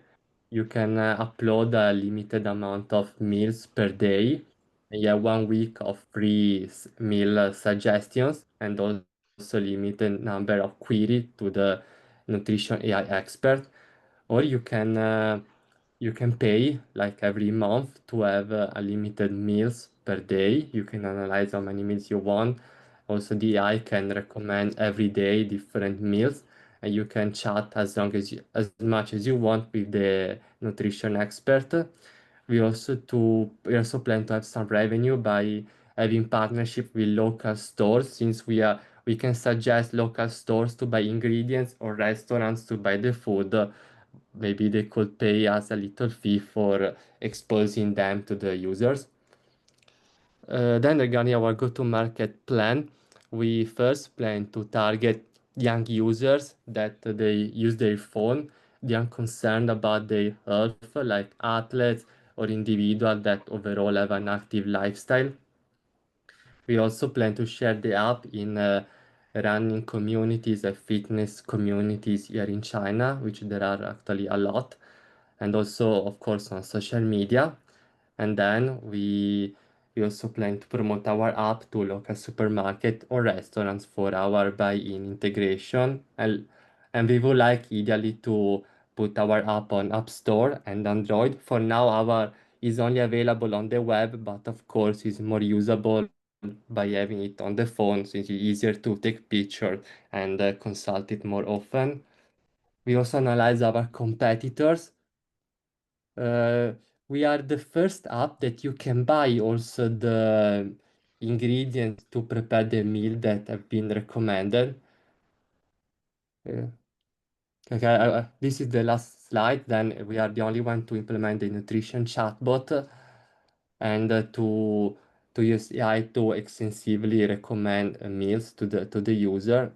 you can upload a limited amount of meals per day. And you have 1 week of free meal suggestions and also limited number of queries to the nutrition AI expert. Or you can pay like every month to have unlimited meals per day. You can analyze how many meals you want. Also, the AI can recommend every day different meals, and you can chat as much as you want with the nutrition expert. We also plan to have some revenue by having partnership with local stores, since we can suggest local stores to buy ingredients or restaurants to buy the food. Maybe they could pay us a little fee for exposing them to the users. Then regarding our go-to-market plan, we first plan to target young users that they use their phone. They are concerned about their health, like athletes or individuals that overall have an active lifestyle. We also plan to share the app in running communities and fitness communities here in China, which there are actually a lot, and also, of course, on social media. And then we also plan to promote our app to local supermarket or restaurants for our buy-in integration. And we would like ideally to put our app on App Store and Android. For now, our is only available on the web, but of course, is more usable by having it on the phone, since it's easier to take pictures and consult it more often. We also analyze our competitors. Uh, we are the first app that you can buy also the ingredients to prepare the meal that have been recommended. Uh, okay, this is the last slide. Then we are the only one to implement the nutrition chatbot and to use AI to extensively recommend meals to the user.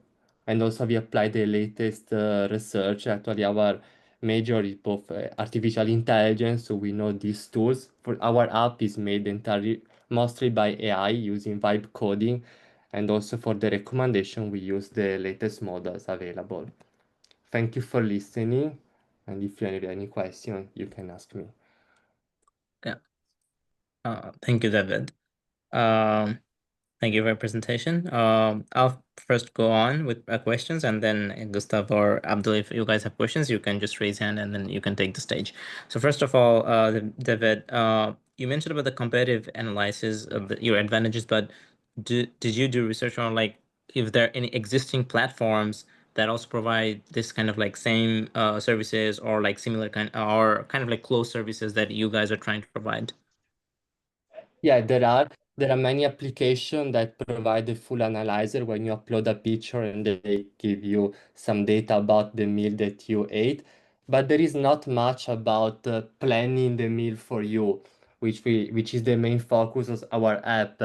And also we apply the latest research. Actually, our major is both artificial intelligence, so we know these tools. For our app is made entirely mostly by AI using vibe coding, and also for the recommendation we use the latest models available. Thank you for listening, and if you have any question, you can ask me. Yeah. Thank you, David. Thank you for your presentation. I'll first go on with questions, and then Gustav or Abdul, if you guys have questions, you can just raise hand and then you can take the stage. So first of all, David, you mentioned about the competitive analysis of your advantages, but did you do research on like if there are any existing platforms that also provide this kind of like same services or like similar kind of like close services that you guys are trying to provide? Yeah, there are many applications that provide the full analyzer when you upload a picture and they give you some data about the meal that you ate. But there is not much about planning the meal for you, which is the main focus of our app.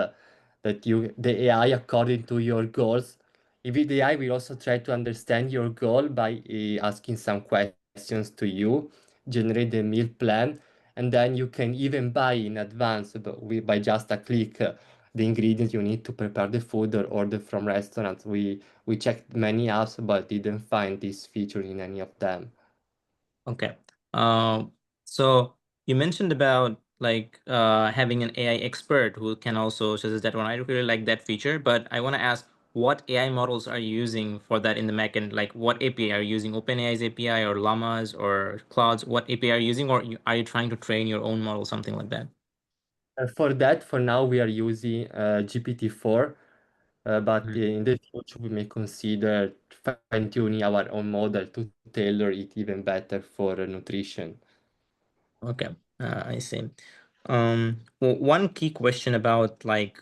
The AI according to your goals. If the AI will also try to understand your goal by asking some questions to you, generate the meal plan, and then you can even buy in advance by just a click the ingredients you need to prepare the food or order from restaurants. We checked many apps but didn't find this feature in any of them. Okay. So you mentioned about like having an AI expert who can also suggest that one. I really like that feature, but I want to ask what AI models are you using for that in the backend? Like what API are you using? OpenAI's API or Llamas or Clouds? What API are you using, or are you trying to train your own model, something like that? For that, for now, we are using GPT-4, but in the future, we may consider fine-tuning our own model to tailor it even better for nutrition. Okay, I see. One key question about like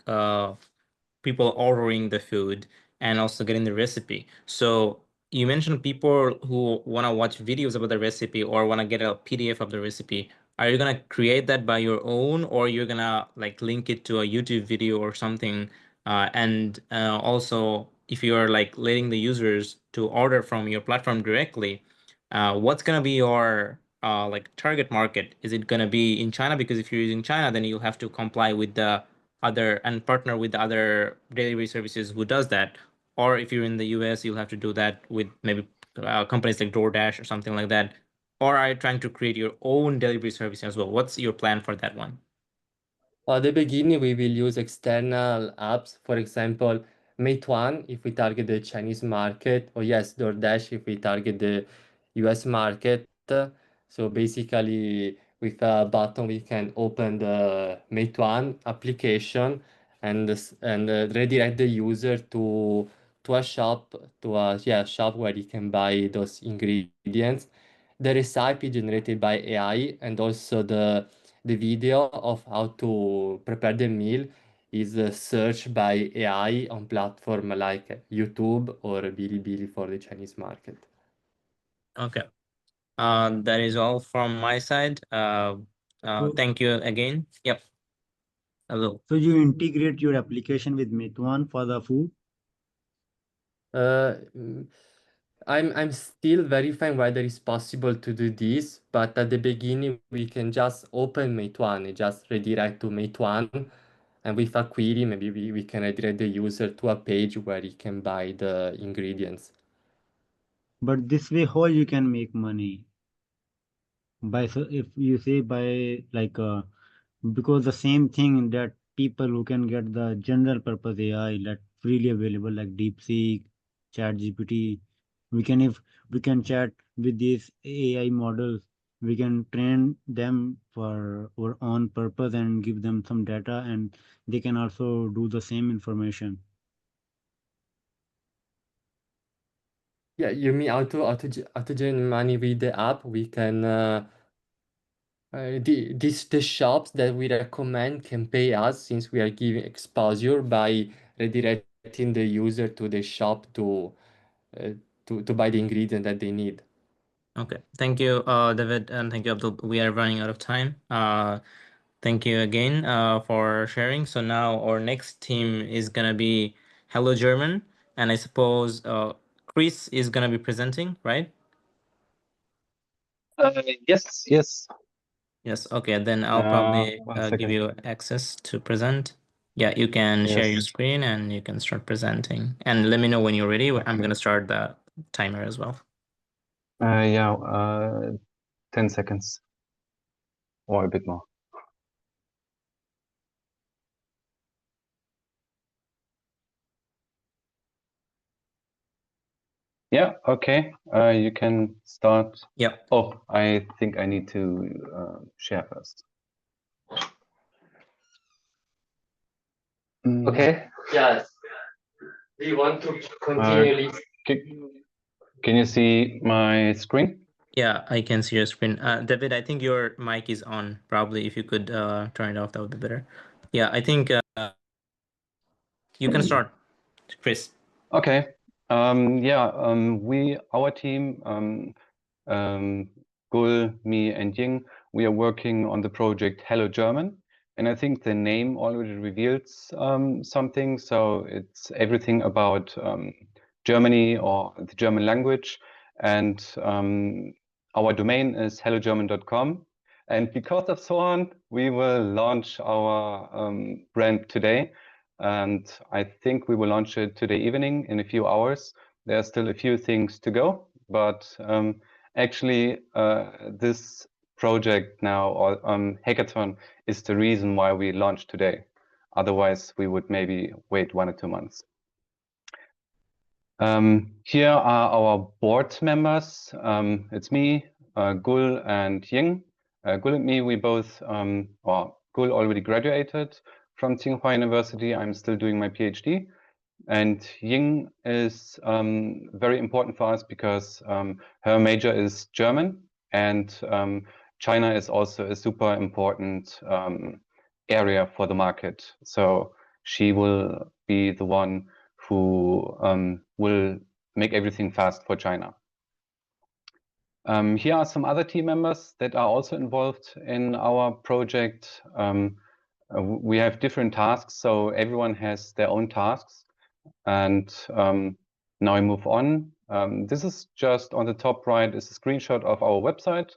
people ordering the food and also getting the recipe. So you mentioned people who want to watch videos about the recipe or want to get a PDF of the recipe. Are you gonna create that by your own, or you're gonna like link it to a YouTube video or something? And also, if you're like letting the users to order from your platform directly, what's gonna be your like target market? Is it gonna be in China? Because if you're using China, then you'll have to comply with the other and partner with the other delivery services who does that. Or if you're in the US, you'll have to do that with maybe companies like DoorDash or something like that. Or are you trying to create your own delivery service as well? What's your plan for that one? At the beginning, we will use external apps, for example, Meituan if we target the Chinese market, or yes, DoorDash if we target the US market. So basically, with a button, we can open the Meituan application and redirect the user to a shop shop where he can buy those ingredients. The recipe generated by AI and also the video of how to prepare the meal is searched by AI on platform like YouTube or Bilibili for the Chinese market. Okay. That is all from my side. So, Thank you again. Yep. Hello. so you integrate your application with Meituan for the food? Uh, mm, I'm still verifying whether it's possible to do this, but at the beginning we can just open Meituan and just redirect to Meituan, and with a query maybe we can redirect the user to a page where he can buy the ingredients. But this way, how you can make money? By so if you say by like because the same thing that people who can get the general purpose AI that freely available like DeepSeek, ChatGPT, we can if we can chat with these AI models, we can train them for our own purpose and give them some data, and they can also do the same information. Yeah, you mean how to generate money with the app? We can the shops that we recommend can pay us since we are giving exposure by redirecting the user to the shop uh, to buy the ingredient that they need. Okay. Thank you, David, and thank you, Abdul. We are running out of time. Thank you again for sharing. So now our next team is gonna be Hello German, and I suppose Chris is gonna be presenting, right? Yes, yes. Yes. Okay. Then I'll probably One give second. you access to present. Yeah, you can share your Yes. screen and you can start presenting. And let me know when you're ready. I'm gonna start the timer as well. Yeah, 10 seconds or a bit more. Yeah, okay. You can start. Yep. Oh, I think I need to share first. Okay. Yes. We want to continually. Can you see my screen? Yeah, I can see your screen. David, I think your mic is on. Probably if you could turn it off, that would be better. Yeah, I think you can start, Chris. Okay. Our team, Gul, me, and Ying, we are working on the project Hello German. And I think the name already reveals something. So it's everything about Germany or the German language. And our domain is hellogerman.com. And because of so on, we will launch our brand today. And I think we will launch it today evening in a few hours. There are still a few things to go, but actually this project now, or hackathon, is the reason why we launched today. Otherwise, we would maybe wait 1 or 2 months. Here are our board members. It's me, Gul, and Ying. Gul and me, we both, Gul already graduated from Tsinghua University. I'm still doing my PhD. And Ying is very important for us because her major is German, and China is also a super important area for the market. So she will be the one who will make everything fast for China. Here are some other team members that are also involved in our project. We have different tasks, so everyone has their own tasks. And now I move on. This is just on the top right is a screenshot of our website.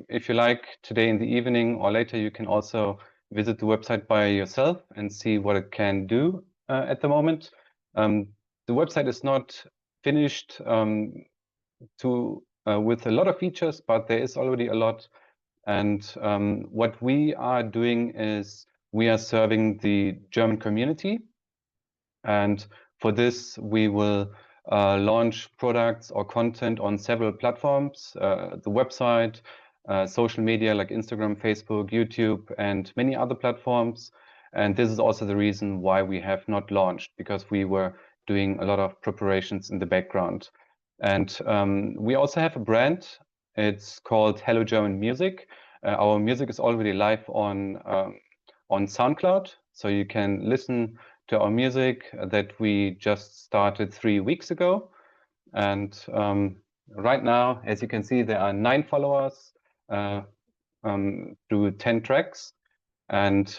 If you like, today in the evening or later, you can also visit the website by yourself and see what it can do at the moment. The website is not finished with a lot of features, but there is already a lot. And what we are doing is we are serving the German community. And for this, we will launch products or content on several platforms, the website, social media like Instagram, Facebook, YouTube, and many other platforms. And this is also the reason why we have not launched, because we were doing a lot of preparations in the background. And we also have a brand. It's called Hello German Music. Our music is already live on SoundCloud, so you can listen to our music that we just started 3 weeks ago. And right now, as you can see, there are 9 followers through 10 tracks. And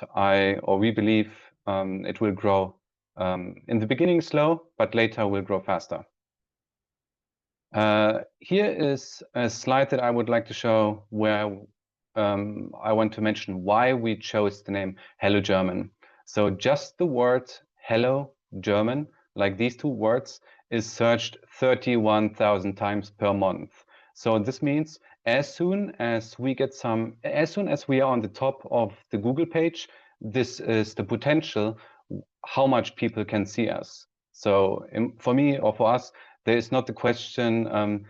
we believe it will grow in the beginning slow, but later will grow faster. Here is a slide that I would like to show where I want to mention why we chose the name Hello German. So just the word Hello German, like these 2 words, is searched 31,000 times per month. So this means as soon as we are on the top of the Google page, this is the potential how much people can see us. So for me or for us, there is not the question.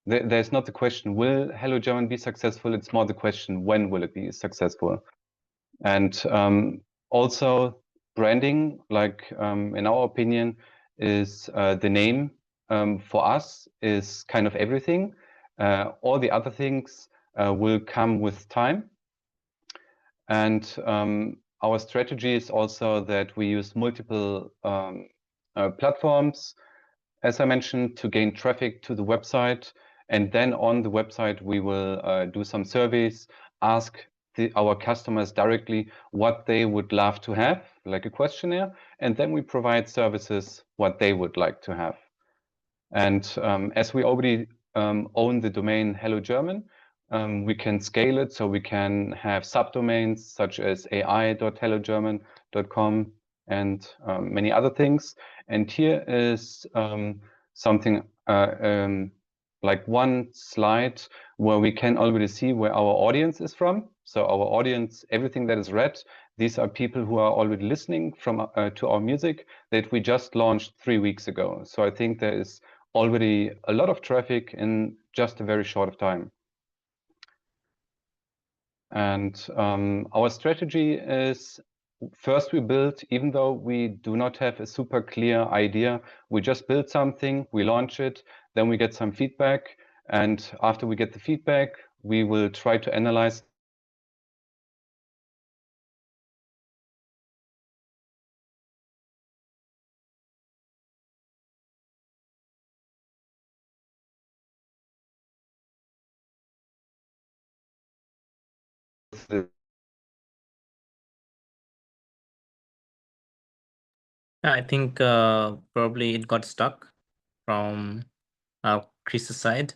There's not the question, will Hello German be successful? It's more the question, when will it be successful? And also branding, like in our opinion, is the name for us is kind of everything. All the other things will come with time. And our strategy is also that we use multiple platforms, as I mentioned, to gain traffic to the website. And then on the website, we will do some surveys, ask our customers directly what they would love to have, like a questionnaire. And then we provide services what they would like to have. And as we already own the domain Hello German, we can scale it, so we can have subdomains such as ai.hellogerman.com and many other things. And here is something like one slide where we can already see where our audience is from. So our audience, everything that is red, these are people who are already listening to our music that we just launched 3 weeks ago. So I think there is already a lot of traffic in just a very short of time. And our strategy is first we build, even though we do not have a super clear idea, we just build something, we launch it, then we get some feedback. And after we get the feedback, we will try to analyze the I think probably it got stuck from Chris's side.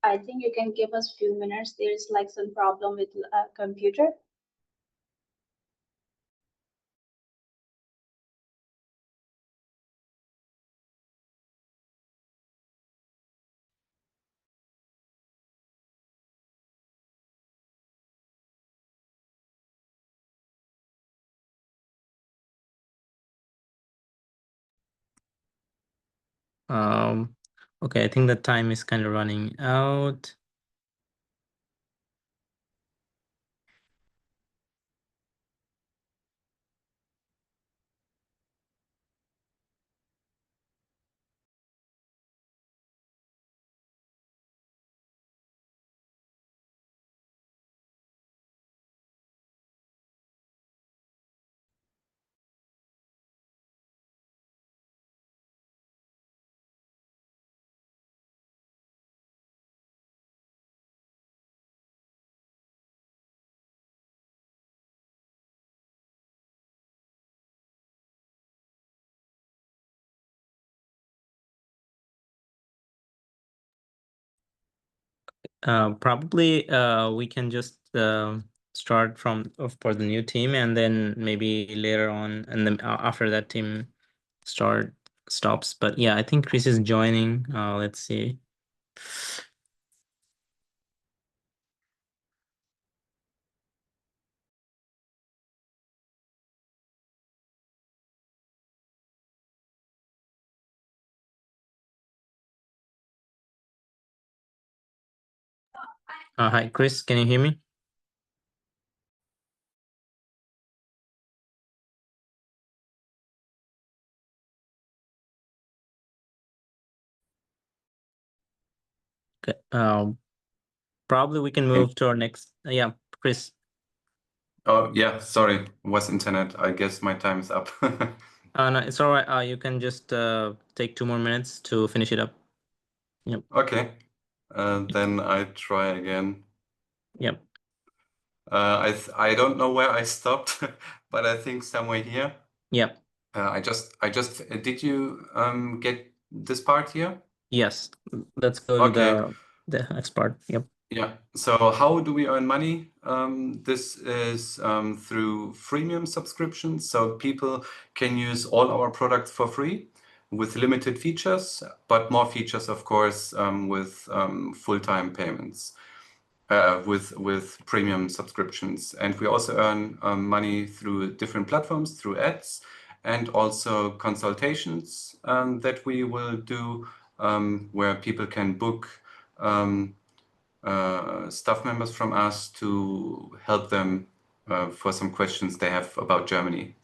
I think you can give us few minutes. There's like some problem with computer. Okay, I think the time is kind of running out. Probably we can just start from for the new team, and then maybe later on, and then after that team stops. But yeah, I think Chris is joining. Let's see. Hi, Chris. Can you hear me? Okay. Probably we can move to our next. Yeah, Chris. Oh, yeah, sorry, was internet. I guess my time is up. No, it's all right. You can just take 2 more minutes to finish it up. Yep. Okay, then I try again. Yep. I don't know where I stopped, but I think somewhere here. Yep. I just did you get this part here? Yes. Let's go to Okay. the next part. Yep. Yeah. So how do we earn money? This is through freemium subscriptions. So people can use all our products for free with limited features, but more features, of course, with full-time payments. With premium subscriptions. And we also earn money through different platforms, through ads, and also consultations that we will do where people can book staff members from us to help them for some questions they have about Germany.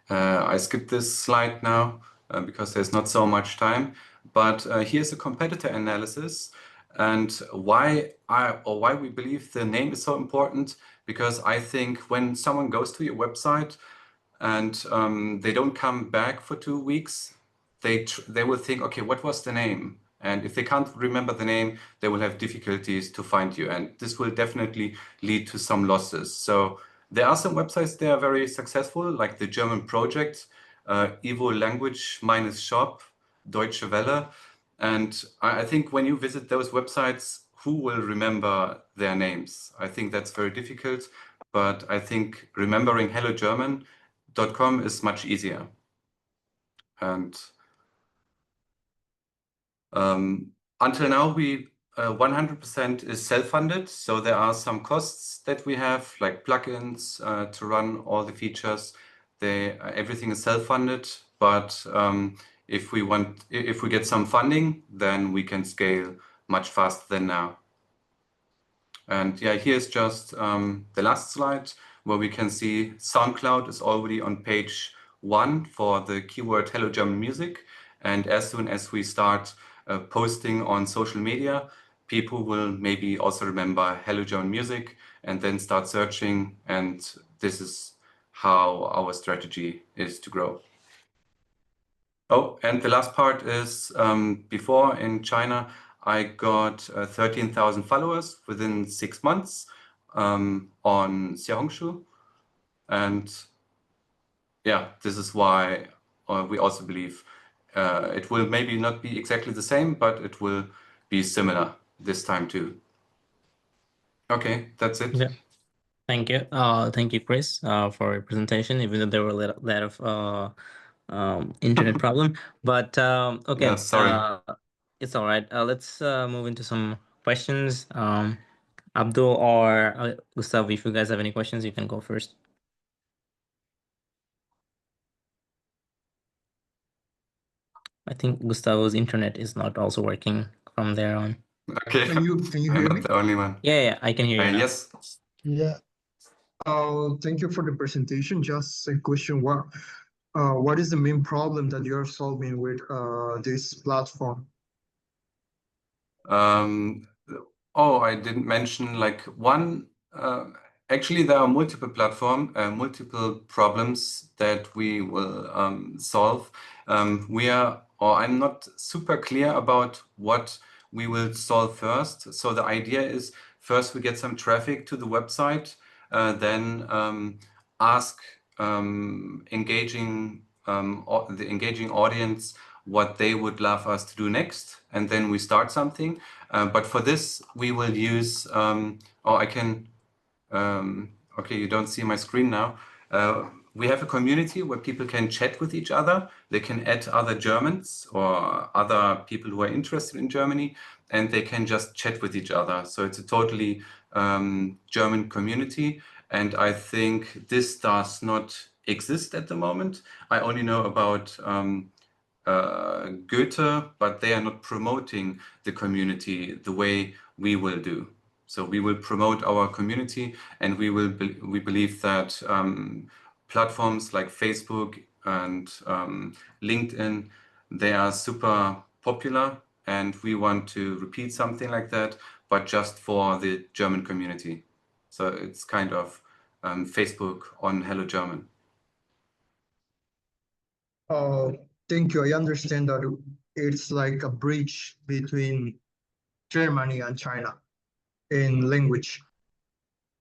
I skipped this slide now because there's not so much time, but here's a competitor analysis and why we believe the name is so important, because I think when someone goes to your website and they don't come back for 2 weeks, they will think, okay, what was the name? And if they can't remember the name, they will have difficulties to find you. And this will definitely lead to some losses. So there are some websites that are very successful, like the German project, Evo Language minus Shop, Deutsche Welle. And I think when you visit those websites, who will remember their names? I think that's very difficult. but I think remembering hellogerman.com is much easier. And until now, we 100% is self-funded. So there are some costs that we have, like plugins to run all the features. Everything is self-funded, but if we get some funding, then we can scale much faster than now. And yeah, here's just the last slide where we can see SoundCloud is already on page 1 for the keyword Hello German Music. And as soon as we start posting on social media, people will maybe also remember Hello German Music and then start searching. And this is how our strategy is to grow. Oh, and the last part is before in China, I got 13,000 followers within 6 months on Xiaohongshu. And yeah, this is why we also believe it will maybe not be exactly the same, but it will be similar this time too. Okay, that's it. Yeah. Thank you. Thank you, Chris, for your presentation, even though there were a lot of internet problem. But okay, Yeah, sorry. it's all right. Let's move into some questions. Abdul or Gustav, if you guys have any questions, you can go first. I think Gustavo's internet is not also working from there on. Okay. Can you I'm hear not me? the only one. Yeah, I can hear you now. Yes. Yeah. Thank you for the presentation. Just a question: what is the main problem that you're solving with this platform? Oh, I didn't mention like one. Actually, there are multiple multiple problems that we will solve. I'm not super clear about what we will solve first. So the idea is first we get some traffic to the website, then ask the engaging audience what they would love us to do next, and then we start something. But for this, we will use, okay, you don't see my screen now. We have a community where people can chat with each other. They can add other Germans or other people who are interested in Germany, and they can just chat with each other. So it's a totally German community. And I think this does not exist at the moment. I only know about Goethe, but they are not promoting the community the way we will do. So we will promote our community, and we believe that platforms like Facebook and LinkedIn, they are super popular, and we want to repeat something like that, but just for the German community. So it's kind of Facebook on Hello German. Thank you. I understand that it's like a bridge between Germany and China in language.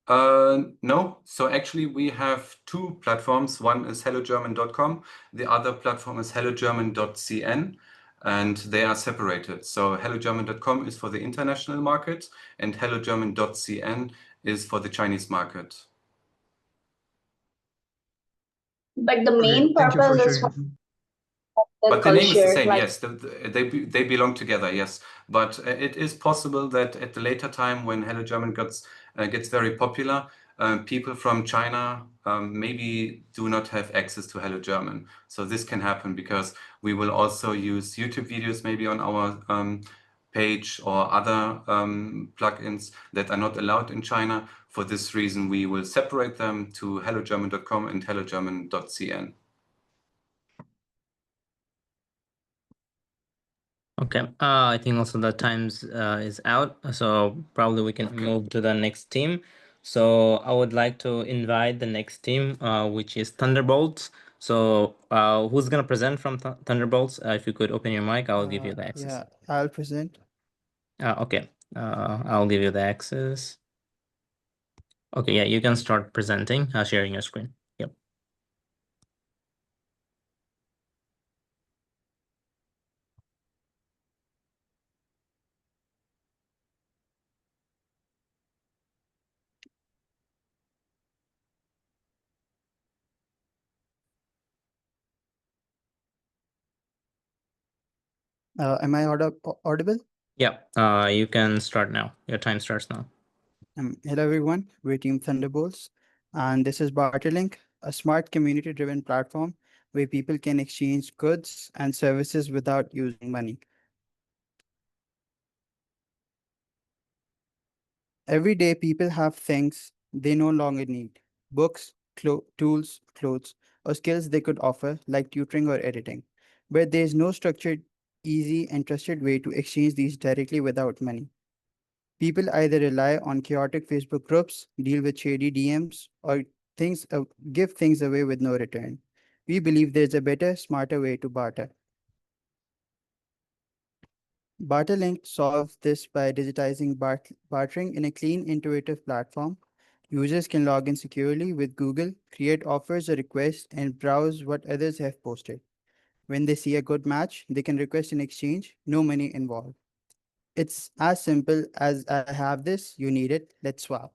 No. So actually we have two platforms. One is hellogerman.com. The other platform is hellogerman.cn, and they are separated. So hellogerman.com is for the international market, and hellogerman.cn is for the Chinese market. But the Okay, main thank you for purpose is for sharing. the But the name is the culture, same, like yes. They belong together, yes. But it is possible that at the later time, when Hello German gets very popular, people from China maybe do not have access to Hello German. So this can happen because we will also use YouTube videos maybe on our page or other plugins that are not allowed in China. For this reason, we will separate them to hellogerman.com and hellogerman.cn. Okay. I think also the times is out, so probably we can move to the next team. So I would like to invite the next team, which is Thunderbolts. So who's gonna present from Thunderbolts? If you could open your mic, I'll give you the access. Yeah, I'll present. Okay. I'll give you the access. Okay, yeah, you can start presenting, sharing your screen. Yep. Am I audible? Yeah, you can start now. Your time starts now. Hello, everyone. We're Team Thunderbolts, and this is Barterlink, a smart community-driven platform where people can exchange goods and services without using money. Every day, people have things they no longer need: books, tools, clothes, or skills they could offer, like tutoring or editing. But there's no structured, easy, and trusted way to exchange these directly without money. People either rely on chaotic Facebook groups, deal with shady DMs, or give things away with no return. We believe there's a better, smarter way to barter. Barterlink solves this by digitizing bartering in a clean, intuitive platform. Users can log in securely with Google, create offers or requests, and browse what others have posted. When they see a good match, they can request an exchange, no money involved. It's as simple as I have this, you need it, let's swap.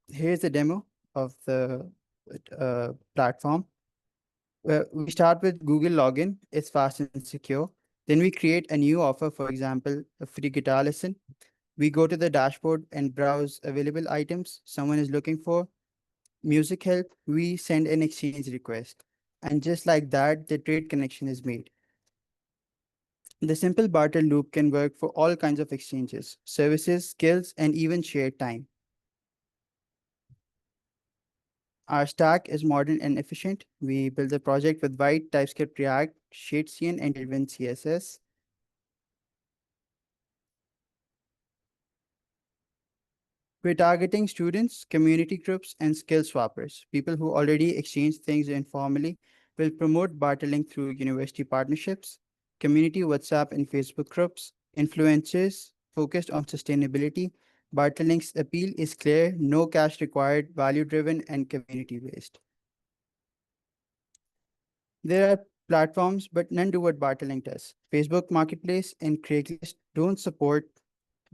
Here's a demo of the platform. We start with Google login. It's fast and secure. Then we create a new offer, for example, a free guitar lesson. We go to the dashboard and browse available items someone is looking for. Music help, we send an exchange request. And just like that, the trade connection is made. The simple barter loop can work for all kinds of exchanges, services, skills, and even shared time. Our stack is modern and efficient. We build the project with Vite, TypeScript, React, Shadescene, and Tailwind CSS. We're targeting students, community groups, and skill swappers, people who already exchange things informally. We'll promote bartering through university partnerships, community WhatsApp and Facebook groups, influencers focused on sustainability. Barterlink's appeal is clear: no cash required, value-driven, and community-based. There are platforms, but none do what Barterlink does. Facebook Marketplace and Craigslist don't support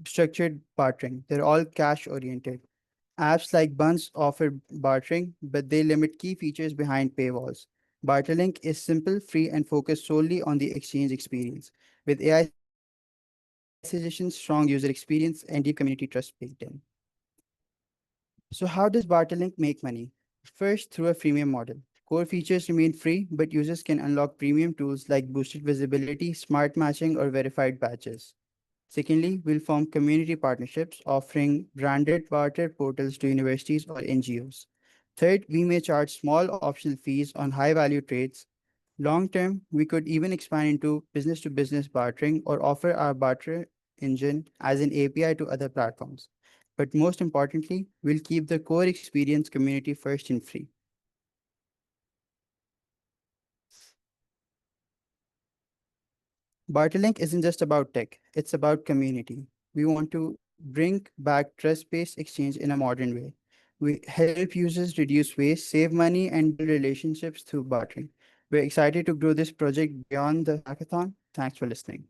structured bartering. They're all cash oriented. Apps like Buns offer bartering, but they limit key features behind paywalls. Barterlink is simple, free, and focused solely on the exchange experience, with AI suggestions, strong user experience, and deep community trust baked in. So how does Barterlink make money? First, through a freemium model. Core features remain free, but users can unlock premium tools like boosted visibility, smart matching, or verified badges. Secondly, we'll form community partnerships offering branded barter portals to universities or NGOs. Third, we may charge small or optional fees on high value trades. Long term, we could even expand into business to business bartering or offer our barter engine as an API to other platforms. But most importantly, we'll keep the core experience community first and free. Barterlink isn't just about tech, it's about community. We want to bring back trust-based exchange in a modern way. We help users reduce waste, save money, and build relationships through bartering. We're excited to grow this project beyond the hackathon. Thanks for listening.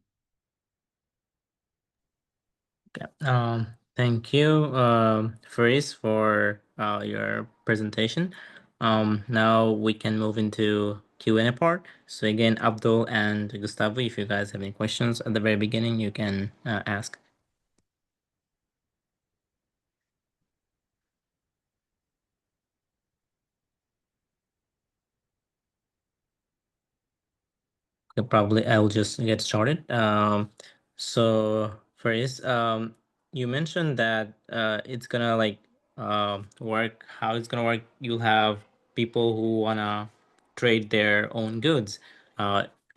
Yeah. Thank you, Faris, for your presentation. Now we can move into Q&A part. So again, Abdul and Gustavo, if you guys have any questions at the very beginning, you can ask. Okay, probably I'll just get started. So first, you mentioned that it's gonna like work. How it's gonna work? You'll have people who wanna trade their own goods,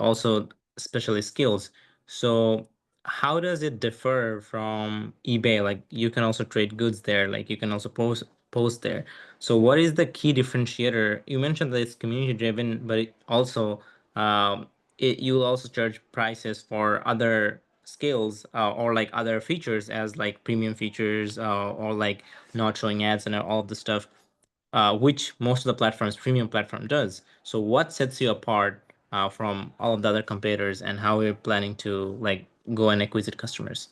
also especially skills. So how does it differ from eBay? Like you can also trade goods there. Like you can also post there. So what is the key differentiator? You mentioned that it's community driven, but it also you'll also charge prices for other skills or like other features as like premium features or like not showing ads and all of the stuff, which most of the platforms premium platform does. So what sets you apart from all of the other competitors, and how we're planning to like go and acquire customers?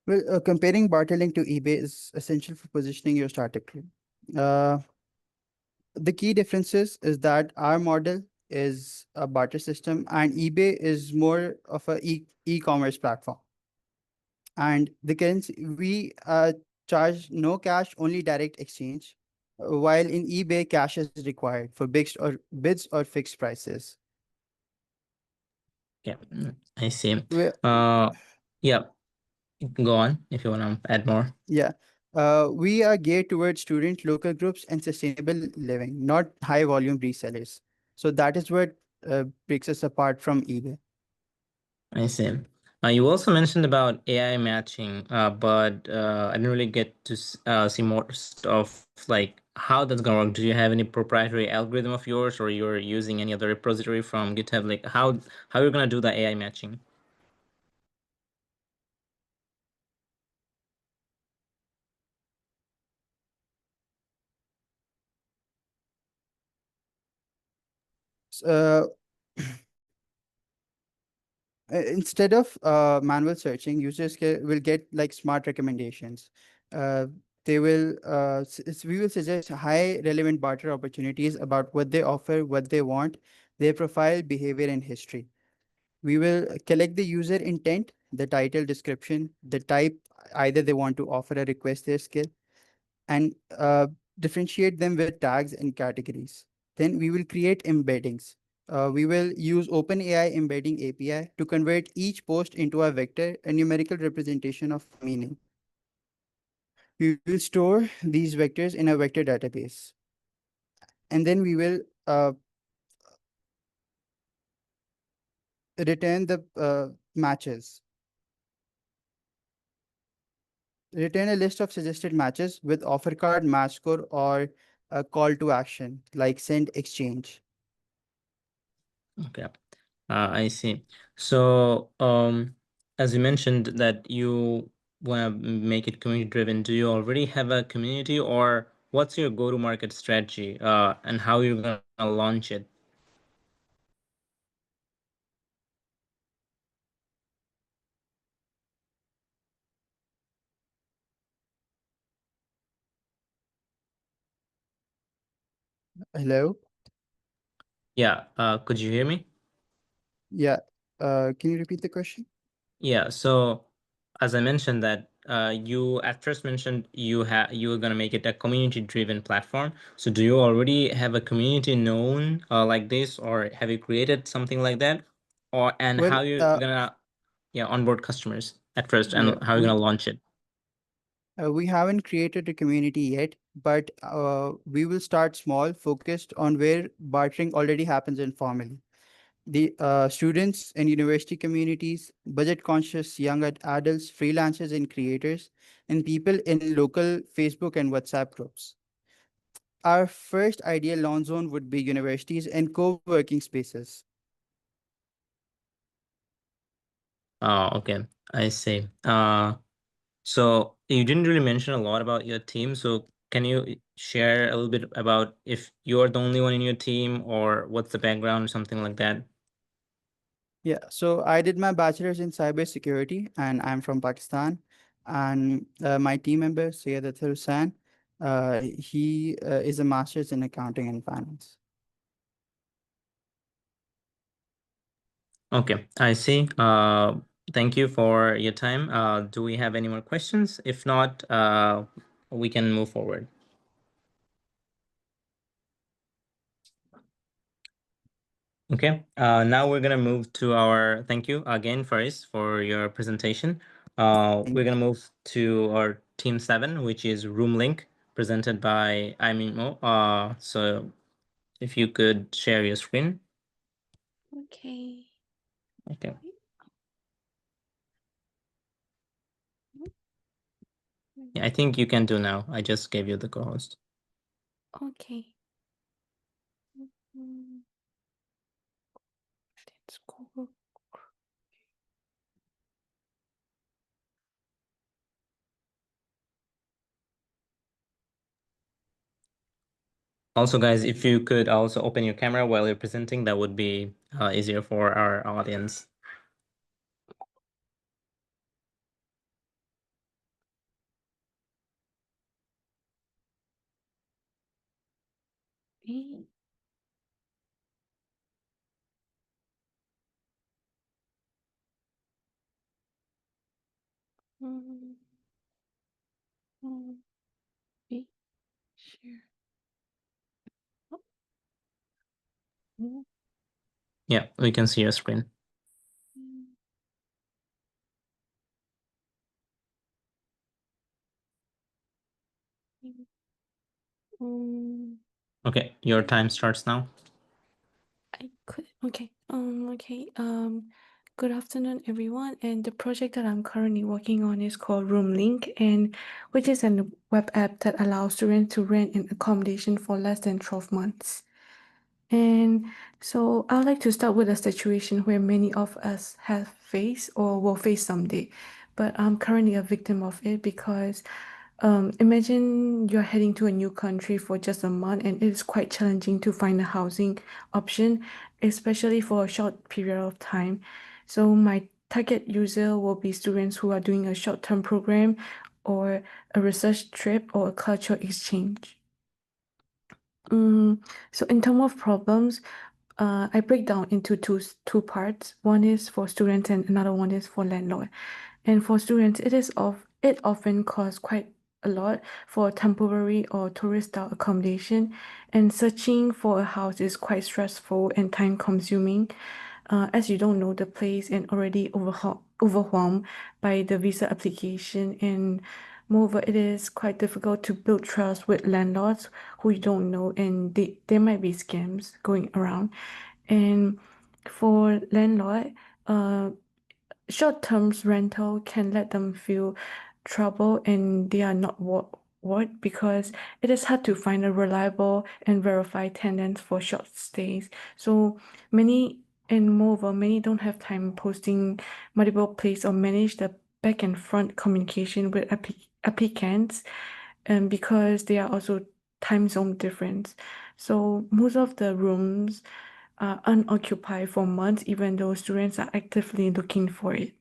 Well, comparing Barterlink to eBay is essential for positioning your startup. Uh, the key differences is that our model is a barter system, and eBay is more of a e-commerce platform. And the currency we charge no cash, only direct exchange, while in eBay cash is required for bids or fixed prices. Yeah, I see. We, Yeah, go on if you want to add more. yeah, we are geared towards student local groups and sustainable living, not high volume resellers. So that is what breaks us apart from eBay. I see. You also mentioned about AI matching, but I didn't really get to see more stuff like how that's gonna work. Do you have any proprietary algorithm of yours, or you're using any other repository from GitHub? Like how you're gonna do the AI matching? Uh, Instead of manual searching, users will get like smart recommendations. Uh, they will we will suggest high relevant barter opportunities about what they offer, what they want, their profile, behavior, and history. We will collect the user intent, the title, description, the type, either they want to offer or request their skill, and differentiate them with tags and categories. Then we will create embeddings. We will use OpenAI embedding API to convert each post into a vector, a numerical representation of meaning. We will store these vectors in a vector database. And then we will return the matches. Return a list of suggested matches with offer card, match score, or a call to action like send exchange. Okay. I see. So, as you mentioned that you want to make it community driven, do you already have a community, or what's your go-to-market strategy, and how you're gonna launch it? Hello? Yeah, could you hear me? Yeah. Can you repeat the question? Yeah, so as I mentioned that you at first mentioned you were gonna make it a community-driven platform. So do you already have a community known like this, or have you created something like that? Or and Well, how you gonna onboard customers at first, yeah, and how you gonna launch it? we haven't created a community yet, but we will start small, focused on where bartering already happens informally. The students and university communities, budget conscious young adults, freelancers and creators, and people in local Facebook and WhatsApp groups. Our first ideal launch zone would be universities and co-working spaces. Oh, okay. I see. So you didn't really mention a lot about your team. So can you share a little bit about if you're the only one in your team, or what's the background or something like that? Yeah, so I did my bachelor's in cybersecurity and I'm from Pakistan. And my team member, Syed Athar Hussain, he is a master's in accounting and finance. Okay, I see. Thank you for your time. Do we have any more questions? If not, we can move forward. Okay, now we're gonna move to our, thank you again, Faris, for your presentation. We're gonna move to our team 7, which is Room Link, presented by Mo. So if you could share your screen. Okay. Okay. Yeah, I think you can do now. I just gave you the co-host. Okay. Let's go. Also, guys, if you could also open your camera while you're presenting, that would be easier for our audience. Mm, mm, be share. Oh, mm, Yeah, we can see your screen. mm, mm, mm. Okay, your time starts now. I could okay. Good afternoon, everyone. And the project that I'm currently working on is called RoomLink, and which is a web app that allows students to rent an accommodation for less than 12 months. And so I'd like to start with a situation where many of us have faced or will face someday, but I'm currently a victim of it because imagine you're heading to a new country for just a month and it is quite challenging to find a housing option, especially for a short period of time. So my target user will be students who are doing a short-term program or a research trip or a cultural exchange. So in terms of problems, I break down into two parts. One is for students and another one is for landlord. And for students, it often costs quite a lot for temporary or tourist style accommodation, and searching for a house is quite stressful and time consuming, as you don't know the place and already overwhelmed by the visa application. And moreover, it is quite difficult to build trust with landlords who you don't know, and there might be scams going around. And for landlord, short-term rental can let them feel trouble and they are not what because it is hard to find a reliable and verified tenants for short stays. So many and moreover, many don't have time posting multiple places or manage the back and front communication with applicants, and because they are also time zone difference. So most of the rooms are unoccupied for months, even though students are actively looking for it.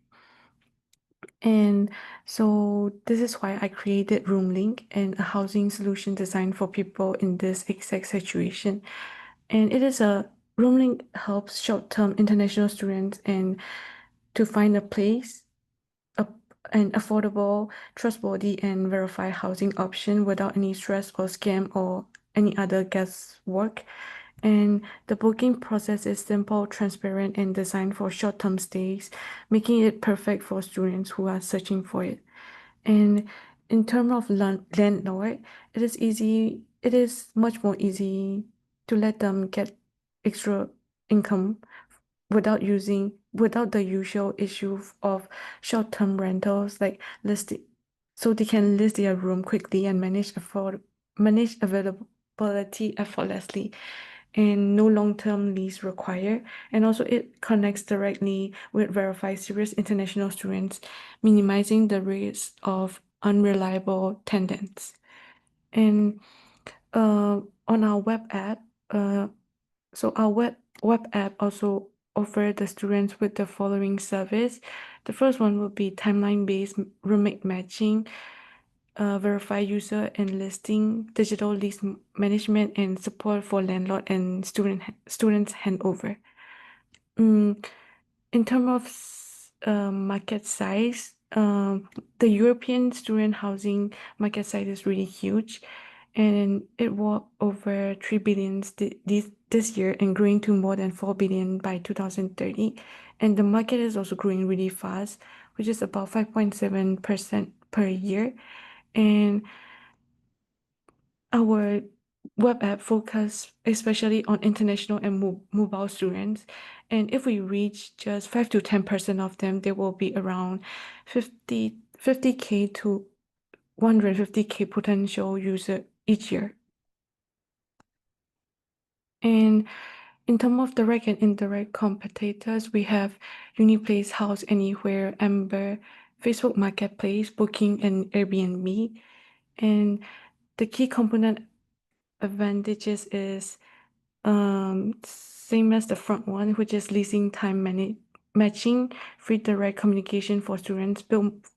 And so this is why I created RoomLink, and a housing solution designed for people in this exact situation. And it is a RoomLink helps short-term international students and to find a place, a, an affordable, trustworthy, and verified housing option without any stress or scam or any other guesswork. And the booking process is simple, transparent, and designed for short-term stays, making it perfect for students who are searching for it. And in terms of landlord, it is much more easy to let them get extra income without the usual issue of short-term rentals like listing, so they can list their room quickly and manage availability effortlessly, and no long-term lease required. And also it connects directly with verified serious international students, minimizing the risk of unreliable tenants. And on our web app, so our web app also offer the students with the following service. The first one will be timeline-based roommate matching, verify user and listing, digital lease management, and support for landlord and students handover. In terms of market size, the European student housing market size is really huge, and it was over 3 billion this year and growing to more than 4 billion by 2030. And the market is also growing really fast, which is about 5.7% per year. And our web app focus especially on international and mobile students. And if we reach just 5 to 10% of them, there will be around 50K to 150K potential user each year. And in terms of direct and indirect competitors, we have Uniplace, House Anywhere, Amber, Facebook Marketplace, Booking, and Airbnb. And the key component advantages is same as the front one, which is leasing time matching, free direct communication for students, built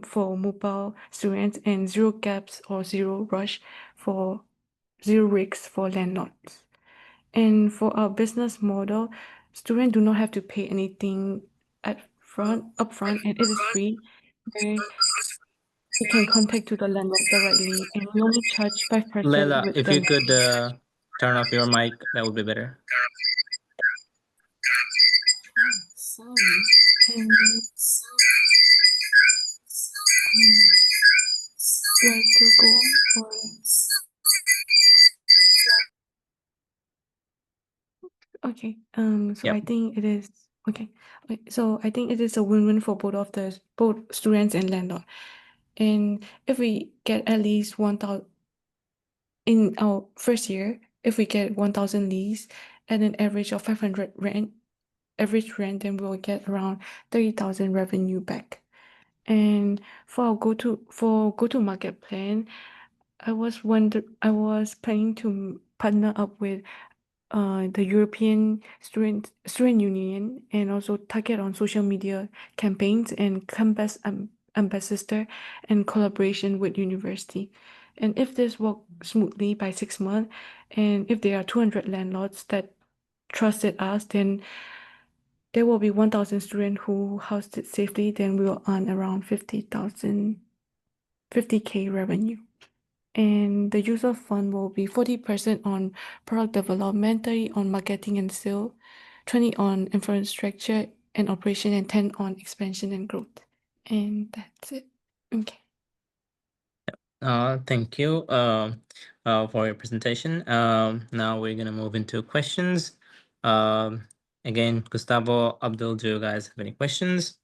for mobile students, and zero gaps or zero rush for zero risks for landlords. And for our business model, students do not have to pay anything upfront, and it is free, where we can contact to the landlord directly, and we only charge 5% Leila, with if the you could turn off your mic, that would be better. Sorry. And do I still go on or? Okay. So I think it is okay. So I think it is a win-win for both students and landlord. And if we get at least 1,000 in our first year, if we get 1,000 leads at an average of 500 average rent, then we'll get around 30,000 revenue back. And for our go-to market plan, I was planning to partner up with the European Student Union, and also target on social media campaigns and campus ambassador and collaboration with university. And if this works smoothly by 6 months, and if there are 200 landlords that trusted us, then there will be 1,000 students who housed it safely, then we will earn around 50K revenue. And the user fund will be 40% on product development, 30 on marketing and sale, 20 on infrastructure and operation, and 10 on expansion and growth. And that's it. Okay. Thank you for your presentation. Now we're gonna move into questions. Again, Gustavo, Abdul, do you guys have any questions?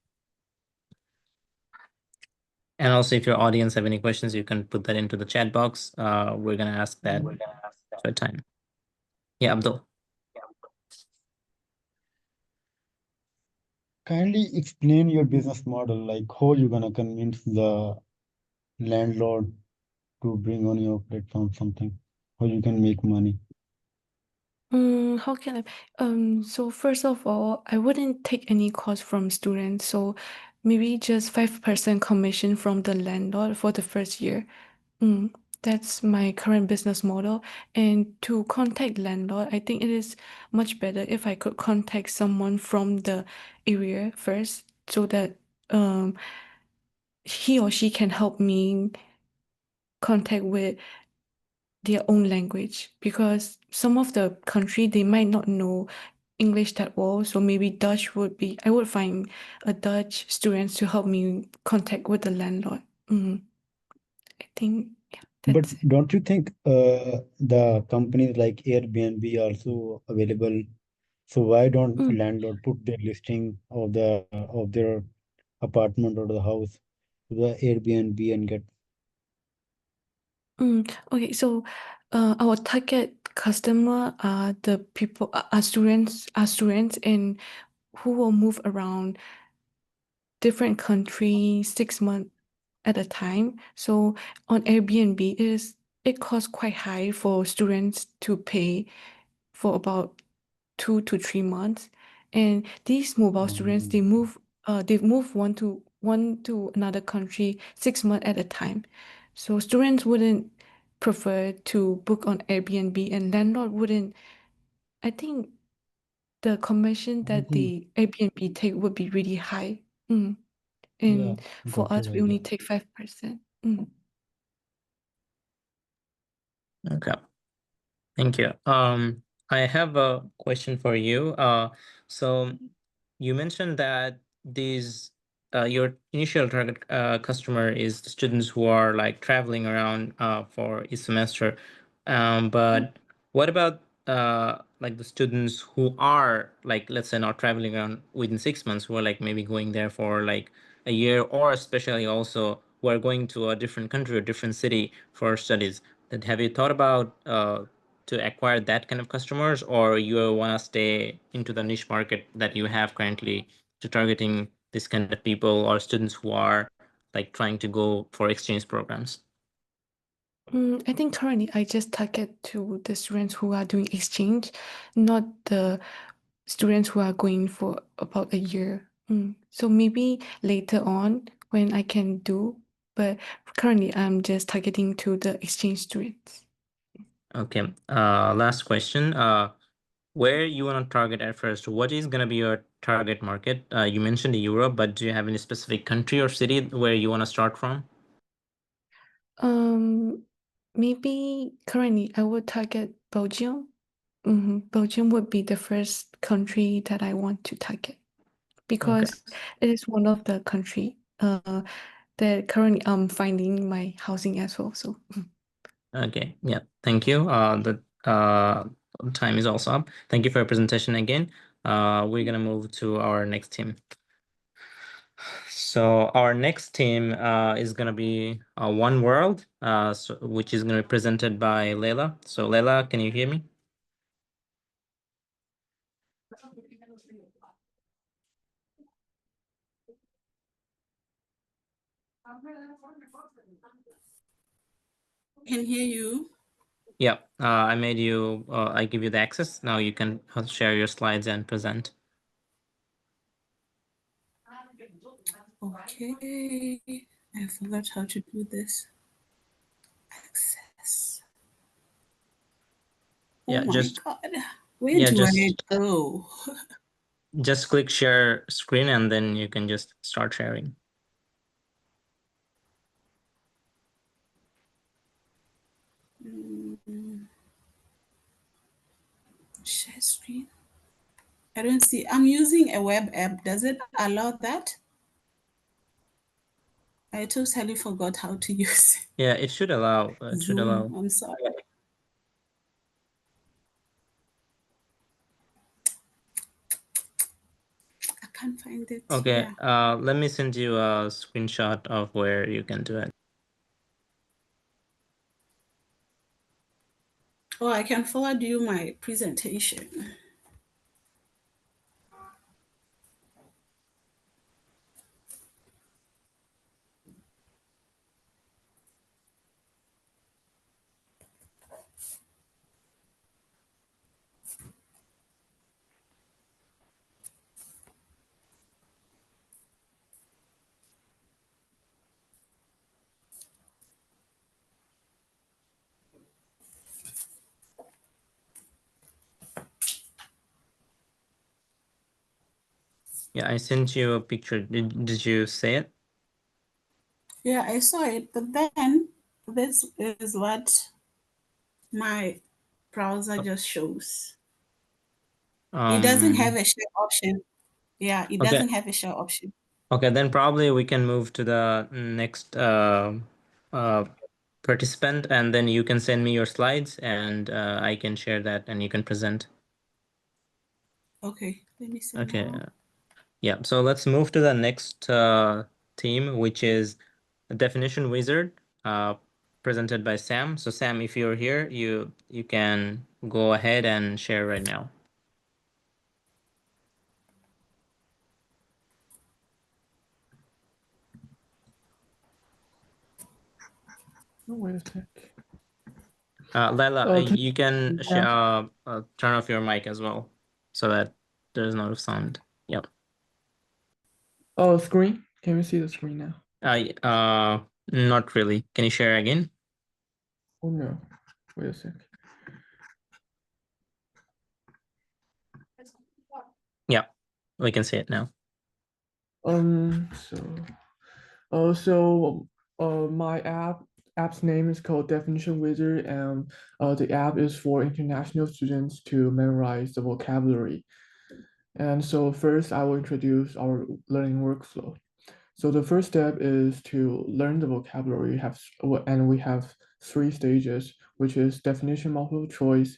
And also, if your audience have any questions, you can put that into the chat box. We're gonna ask that for time. Yeah, Abdul. Kindly explain your business model, like how you're gonna convince the landlord to bring on your platform something, how you can make money. How can I? So first of all, I wouldn't take any cost from students. So maybe just 5% commission from the landlord for the first year. That's my current business model. And to contact landlord, I think it is much better if I could contact someone from the area first, so that he or she can help me contact with their own language, because some of the country they might not know English that well. So maybe Dutch would be, I would find a Dutch students to help me contact with the landlord. I think But that's it. don't you think the companies like Airbnb also available? So why don't Mm. landlord put their listing of their apartment or the house to the Airbnb and get? Okay, so our target customer are the people, are students, and who will move around different countries 6 months at a time. So on Airbnb, it costs quite high for students to pay for about 2 to 3 months. And these mobile students, they move one to another country 6 months at a time. So students wouldn't prefer to book on Airbnb, and landlord wouldn't. I think the commission I that think, the Airbnb take would be really high. yeah, And for got us, your we only idea. take 5%. Okay. Thank you. I have a question for you. So you mentioned that your initial target customer is the students who are like traveling around for a semester. But what about like the students who are like, let's say, not traveling around within 6 months, who are like maybe going there for like a year, or especially also who are going to a different country or different city for studies? That have you thought about to acquire that kind of customers, or you want to stay into the niche market that you have currently to targeting this kind of people or students who are like trying to go for exchange programs? I think currently I just target to the students who are doing exchange, not the students who are going for about a year. So maybe later on when I can do, but currently I'm just targeting to the exchange students. Okay. Last question. Where you want to target at first? What is going to be your target market? You mentioned Europe, but do you have any specific country or city where you want to start from? Maybe currently I would target Belgium. Belgium would be the first country that I want to target because it is one of the country that currently I'm finding my housing as well. So Okay, yeah, thank you. The time is also up. Thank you for your presentation again. We're gonna move to our next team. So our next team is gonna be One World, which is gonna be presented by Leila. So Leila, can you hear me? Can hear you. Yeah, I made you. I give you the access. Now you can share your slides and present. Okay, I forgot how to do this. Access. Yeah, oh my just God, where do I go? Just click share screen and then you can just start sharing. Share screen. I don't see. I'm using a web app. Does it allow that? I totally forgot how to use it. Yeah, it should allow. Zoom. I'm sorry. I can't find it. Okay, Yeah. let me send you a screenshot of where you can do it. Oh, I can forward you my presentation. Yeah, I sent you a picture. Did you see it? Yeah, I saw it, but then this is what my browser just shows. It doesn't have a share option. Yeah, it doesn't have a share option. Okay, then probably we can move to the next participant, and then you can send me your slides, and I can share that, and you can present. Okay, let me see. Okay, now. yeah. So let's move to the next team, which is a definition wizard, presented by Sam. So Sam, if you're here, you can go ahead and share right now. Oh, wait a sec. Leila, you can turn off your mic as well, so that there's no sound. Yep. Oh, screen? Can we see the screen now? Not really. Can you share again? Oh no. Wait a sec. Yeah, we can see it now. My app's name is called Definition Wizard, and the app is for international students to memorize the vocabulary. And so first I will introduce our learning workflow. So the first step is to learn the vocabulary, and we have 3 stages, which is definition, multiple choice,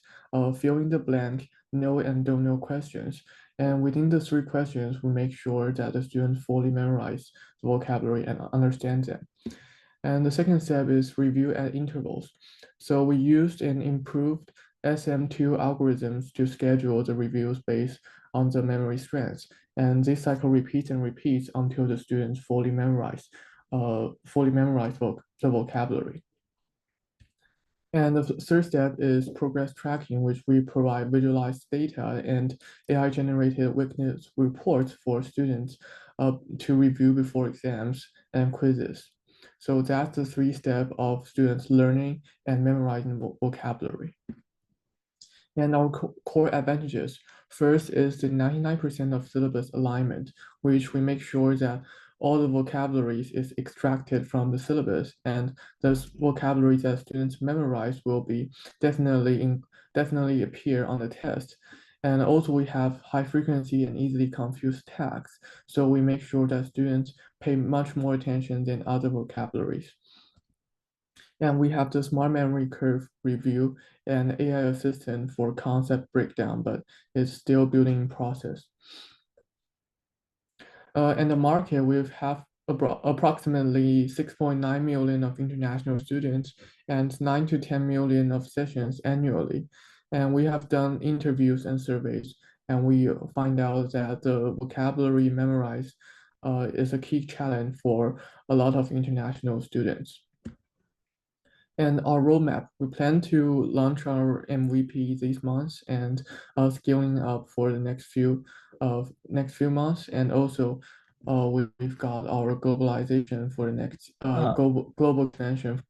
fill in the blank, know and don't know questions. And within the 3 questions, we make sure that the students fully memorize the vocabulary and understand them. And the second step is review at intervals. So we used an improved SM2 algorithms to schedule the reviews based on the memory strengths. And this cycle repeats and repeats until the students fully memorize the vocabulary. And the third step is progress tracking, which we provide visualized data and AI-generated weakness reports for students to review before exams and quizzes. So that's the 3 steps of students learning and memorizing vocabulary. And our core advantages, first is the 99% of syllabus alignment, which we make sure that all the vocabularies is extracted from the syllabus, and those vocabularies that students memorize will be definitely appear on the test. And also we have high frequency and easily confused tags, so we make sure that students pay much more attention than other vocabularies. And we have the smart memory curve review and AI assistant for concept breakdown, but it's still building process. In the market, we have approximately 6.9 million of international students and 9 to 10 million of sessions annually. And we have done interviews and surveys, and we find out that the vocabulary memorized is a key challenge for a lot of international students. And our roadmap, we plan to launch our MVP this month and scaling up for the next few months. And also, we've got our globalization for the next global expansion.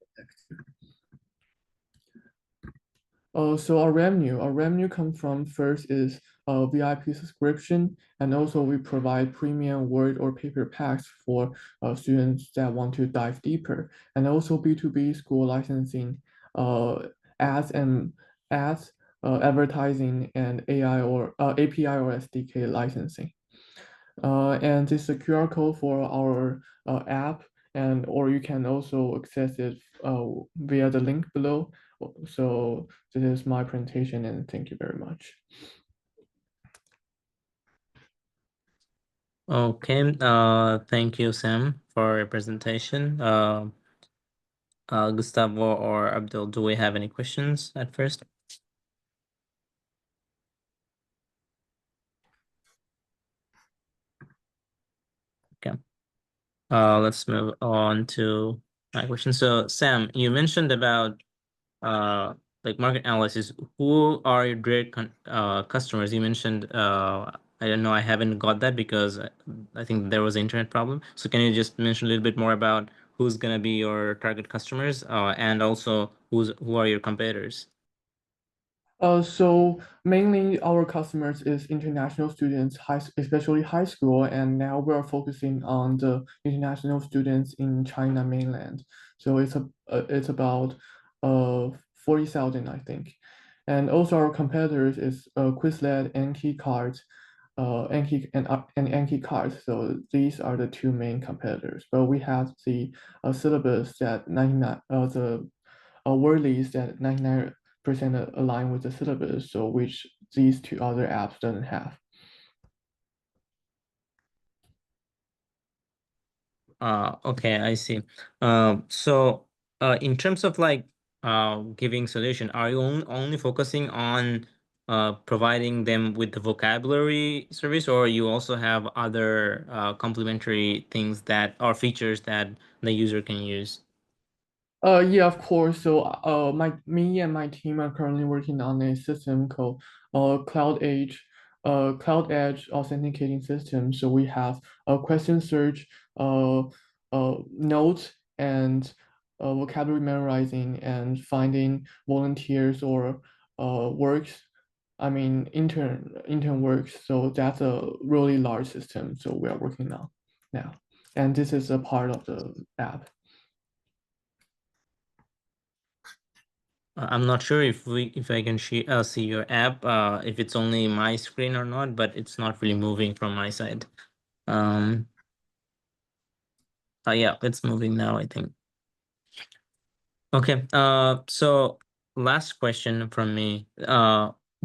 So our revenue comes from first is VIP subscription, and also we provide premium Word or paper packs for students that want to dive deeper, and also B2B school licensing, ads and ads, advertising, and AI or API or SDK licensing. And this is a QR code for our app, or you can also access it via the link below. So this is my presentation, and thank you very much. Okay, thank you, Sam, for your presentation. Gustavo or Abdul, do we have any questions at first? Okay. Let's move on to my question. So, Sam, you mentioned about like market analysis. Who are your direct customers? You mentioned I don't know. I haven't got that because I think there was an internet problem. So, can you just mention a little bit more about who's gonna be your target customers, and also who are your competitors? So mainly our customers is international students, especially high school, and now we are focusing on the international students in China mainland. So it's about 40,000, I think. And also our competitors is Quizlet, Anki cards, Anki and Anki cards. So these are the two main competitors. But we have the syllabus that 99 the word list that 99% align with the syllabus, so which these two other apps doesn't have. Okay, I see. So in terms of like giving solution, are you only focusing on providing them with the vocabulary service, or you also have other complementary things that are features that the user can use? Yeah, of course. So, me and my team are currently working on a system called Cloud Edge authenticating system. So we have a question search, notes, and vocabulary memorizing and finding volunteers or works. I mean, intern works. So that's a really large system. So we are working on now, and this is a part of the app. I'm not sure if I can see your app, if it's only my screen or not, but it's not really moving from my side. Yeah, it's moving now, I think. Okay. So last question from me.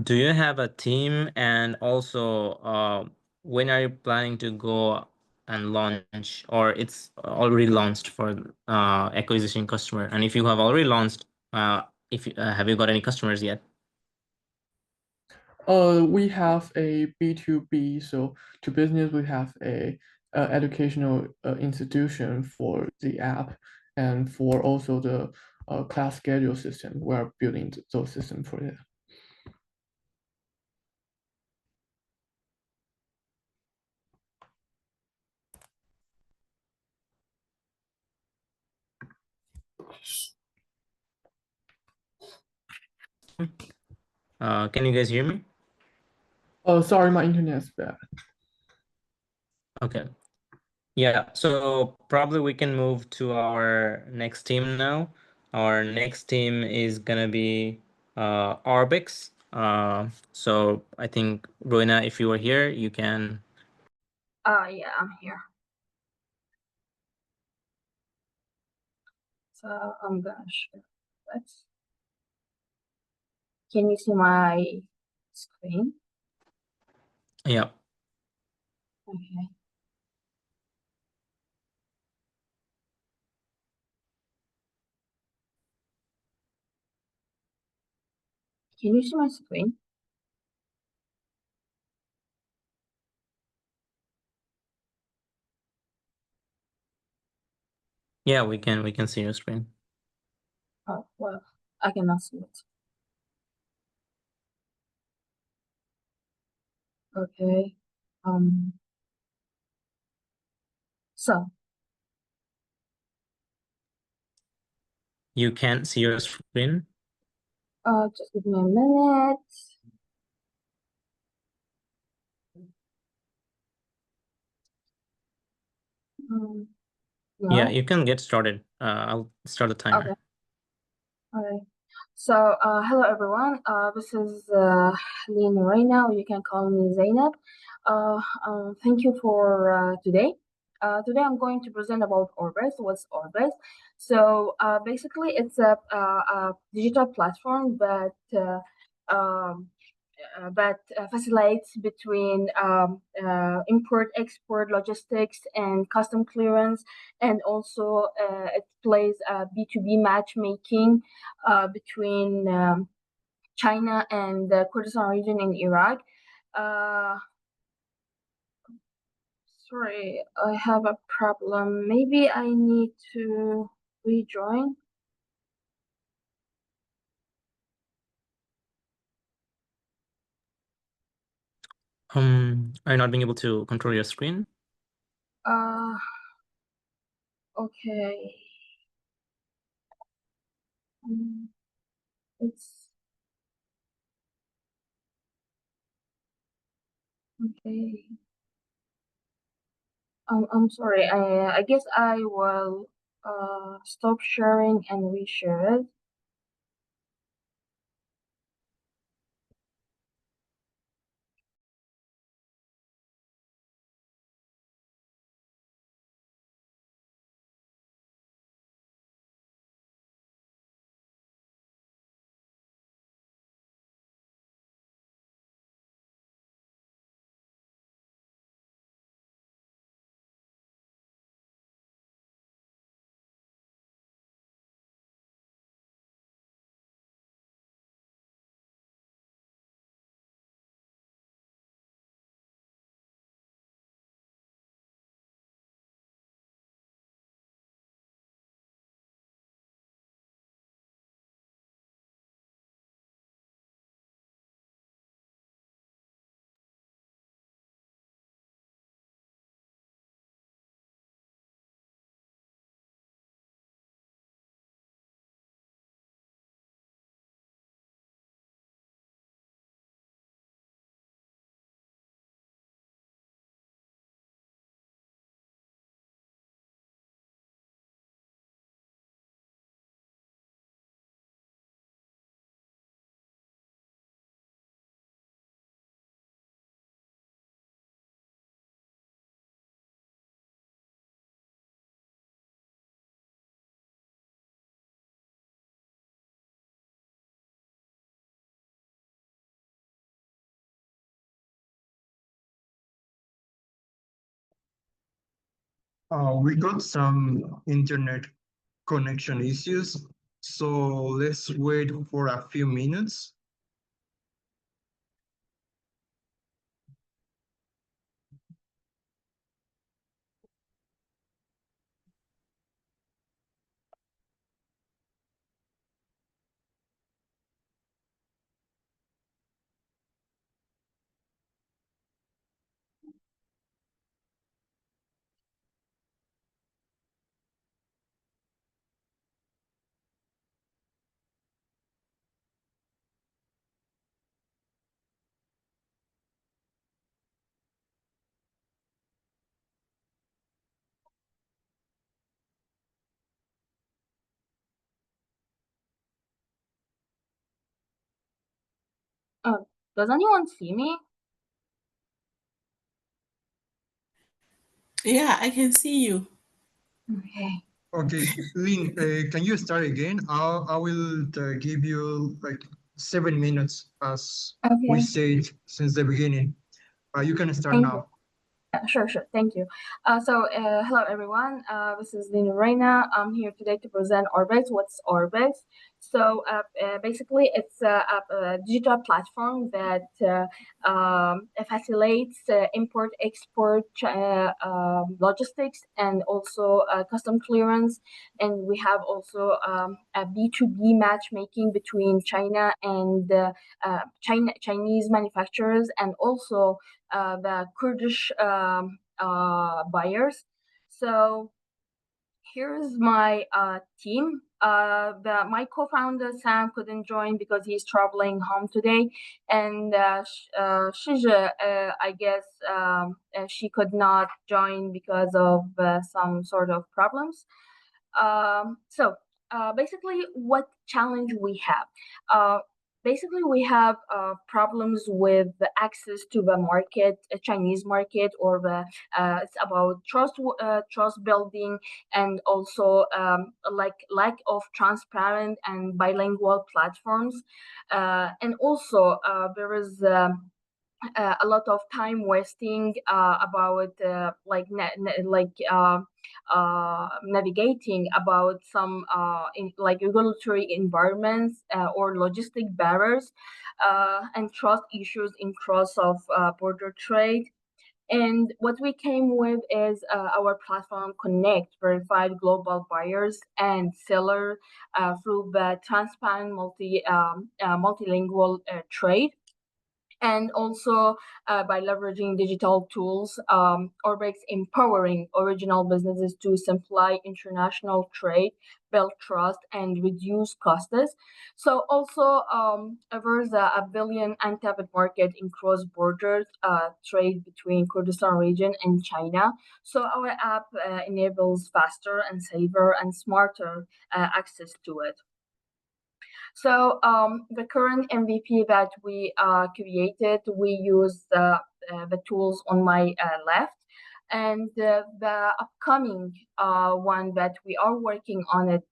Do you have a team, and also when are you planning to go and launch, or it's already launched for acquisition customer? And if you have already launched, if have you got any customers yet? We have a B2B, so to business, we have a educational institution for the app, and for also the class schedule system. We are building those systems for it. Can you guys hear me? Oh, sorry, my internet's bad. Okay. Yeah, so probably we can move to our next team now. Our next team is gonna be Orbix. So I think Roina, if you were here, you can. Yeah, I'm here. So I'm gonna share that. Can you see my screen? Yeah. Okay. Can you see my screen? Yeah, we can see your screen. Oh, well, I cannot see it. Okay. So You can't see your screen? just give me a minute. Yeah, No? you can get started. I'll start the timer. Okay. Alright. So, hello everyone. This is Lynn right now. You can call me Zainab. Thank you for today. Today I'm going to present about Orbis. What's Orbis? So, basically, it's a digital platform um, that facilitates between import, export, logistics, and custom clearance, and also it plays B2B matchmaking between China and the Kurdistan region in Iraq. Uh, Sorry, I have a problem. Maybe I need to rejoin. Are you not being able to control your screen? Okay. It's okay. I'm sorry. I guess I will stop sharing and reshare it. We got some internet connection issues, so let's wait for a few minutes. Does anyone see me? Yeah, I can see you. Okay. Okay, Lynn, can you start again? I will give you like 7 minutes as we Okay. said since the beginning. You can start Thank you. now. Sure. Thank you. Hello everyone. This is Lina Reina. I'm here today to present Orbit. What's Orbit? Basically, it's a digital platform that facilitates import-export logistics and also custom clearance. And we have also a B2B matchmaking between China and Chinese manufacturers and also the Kurdish buyers. So here's my team. My co-founder Sam couldn't join because he's traveling home today, and Shija, I guess she could not join because of some sort of problems. Basically, what challenge we have? Basically, we have problems with the access to the market, Chinese market, or it's about trust building, and also like lack of transparent and bilingual platforms, and also there is. A lot of time wasting about navigating about some like regulatory environments or logistic barriers and trust issues in cross of border trade. And what we came with is our platform connect verified global buyers and seller through the transparent multilingual trade, and also by leveraging digital tools, Orbex empowering original businesses to simplify international trade, build trust, and reduce costs. So also there's a billion untapped market in cross-border trade between Kurdistan region and China. So our app enables faster and safer and smarter access to it. So the current MVP that we created, we use the tools on my left, and the upcoming one that we are working on it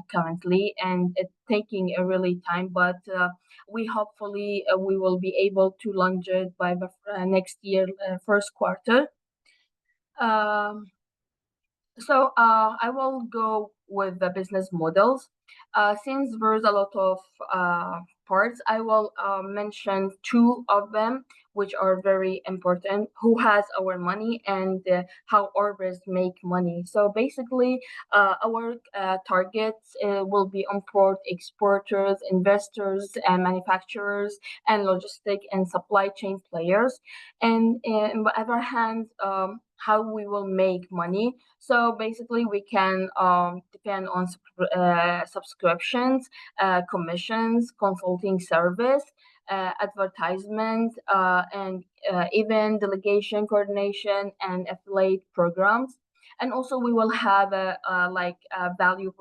currently, and it's taking a really time, but we hopefully we will be able to launch it by the next year first quarter. I will go with the business models. Since there's a lot of parts, I will mention two of them, which are very important: who has our money and how Orbis make money. So basically, our targets will be import exporters, investors, and manufacturers, and logistic and supply chain players. And on the other hand, how we will make money. So basically, we can depend on subscriptions, commissions, consulting service, advertisement, and even delegation coordination and affiliate programs. And also, we will have a value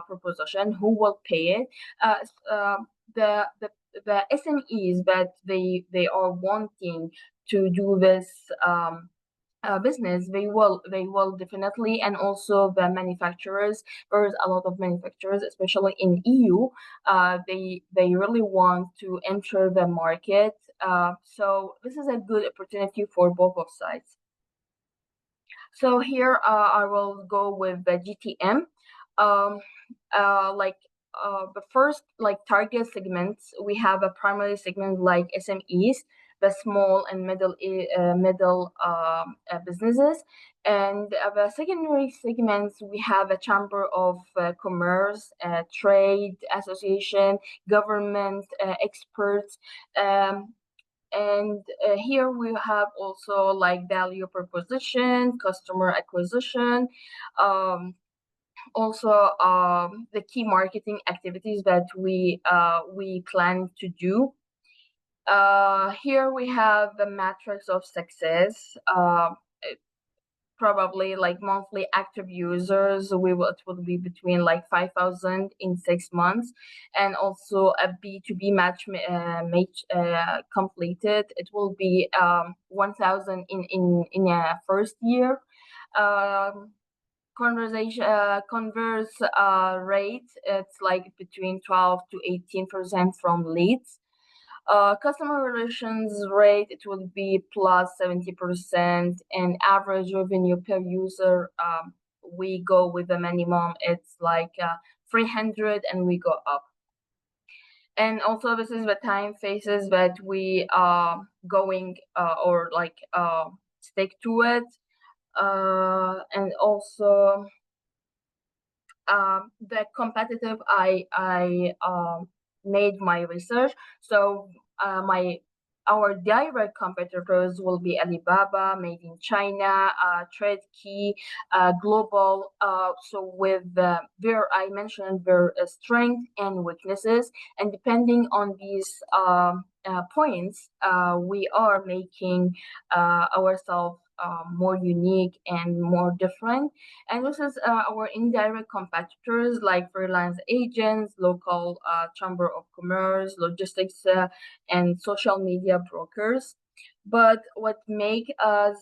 proposition. Who will pay it? The the SMEs that they are wanting to do this business, they will definitely, and also the manufacturers. There's a lot of manufacturers, especially in EU. They really want to enter the market. So this is a good opportunity for both of sides. So here I will go with the GTM. The first target segments, we have a primary segment like SMEs, the small and middle businesses, and the secondary segments, we have a chamber of commerce, trade association, government, experts. And here we have also like value proposition, customer acquisition, also the key marketing activities that we plan to do. Here we have the metrics of success. probably like monthly active users. It will be between like 5,000 in 6 months, and also a B2B match completed. It will be 1,000 in a first year. Converse rate, it's like between 12 to 18% from leads. Customer relations rate, it will be plus 70%, and average revenue per user, we go with the minimum, it's like 300, and we go up. And also this is the time phases that we are going or like stick to it. And also the competitive, I made my research. So our direct competitors will be Alibaba, made in China, TradeKey, Global. So with I mentioned their strength and weaknesses, and depending on these points, we are making ourselves more unique and more different. And this is our indirect competitors like freelance agents, local chamber of commerce, logistics, and social media brokers. But what make us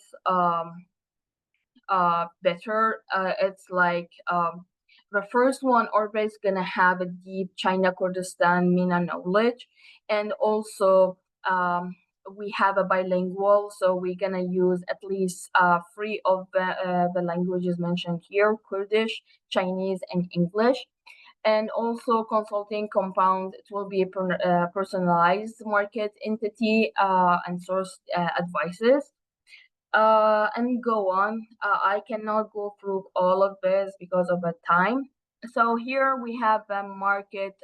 better, it's like the first one always gonna have a deep China Kurdistan MENA knowledge, and also we have a bilingual, so we're gonna use at least 3 of the languages mentioned here: Kurdish, Chinese, and English. And also consulting compound, it will be a personalized market entity and source advices. And go on. I cannot go through all of this because of the time. So here we have a market